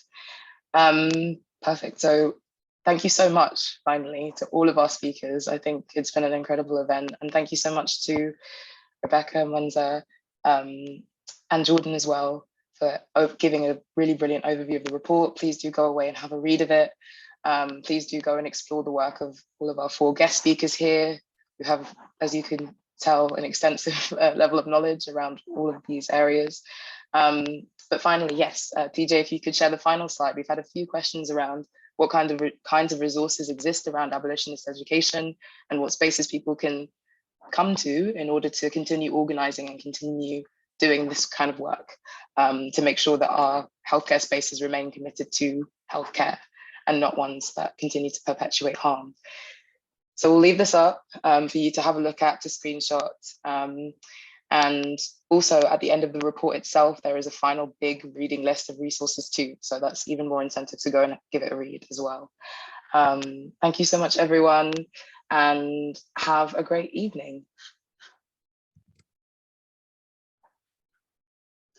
Perfect. So thank you so much, finally, to all of our speakers. I think it's been an incredible event. And thank you so much to Rebecca, Mwenza, and Jordan as well for giving a really brilliant overview of the report. Please do go away and have a read of it. Please do go and explore the work of all of our 4 guest speakers here. We have, as you can tell, an extensive level of knowledge around all of these areas. But finally, yes, TJ, if you could share the final slide. We've had a few questions around what kinds of resources exist around abolitionist education and what spaces people can come to in order to continue organizing and continue doing this kind of work to make sure that our healthcare spaces remain committed to healthcare and not ones that continue to perpetuate harm. So we'll leave this up for you to have a look at, to screenshot. And also at the end of the report itself, there is a final big reading list of resources too. So that's even more incentive to go and give it a read as well. Thank you so much, everyone, and have a great evening.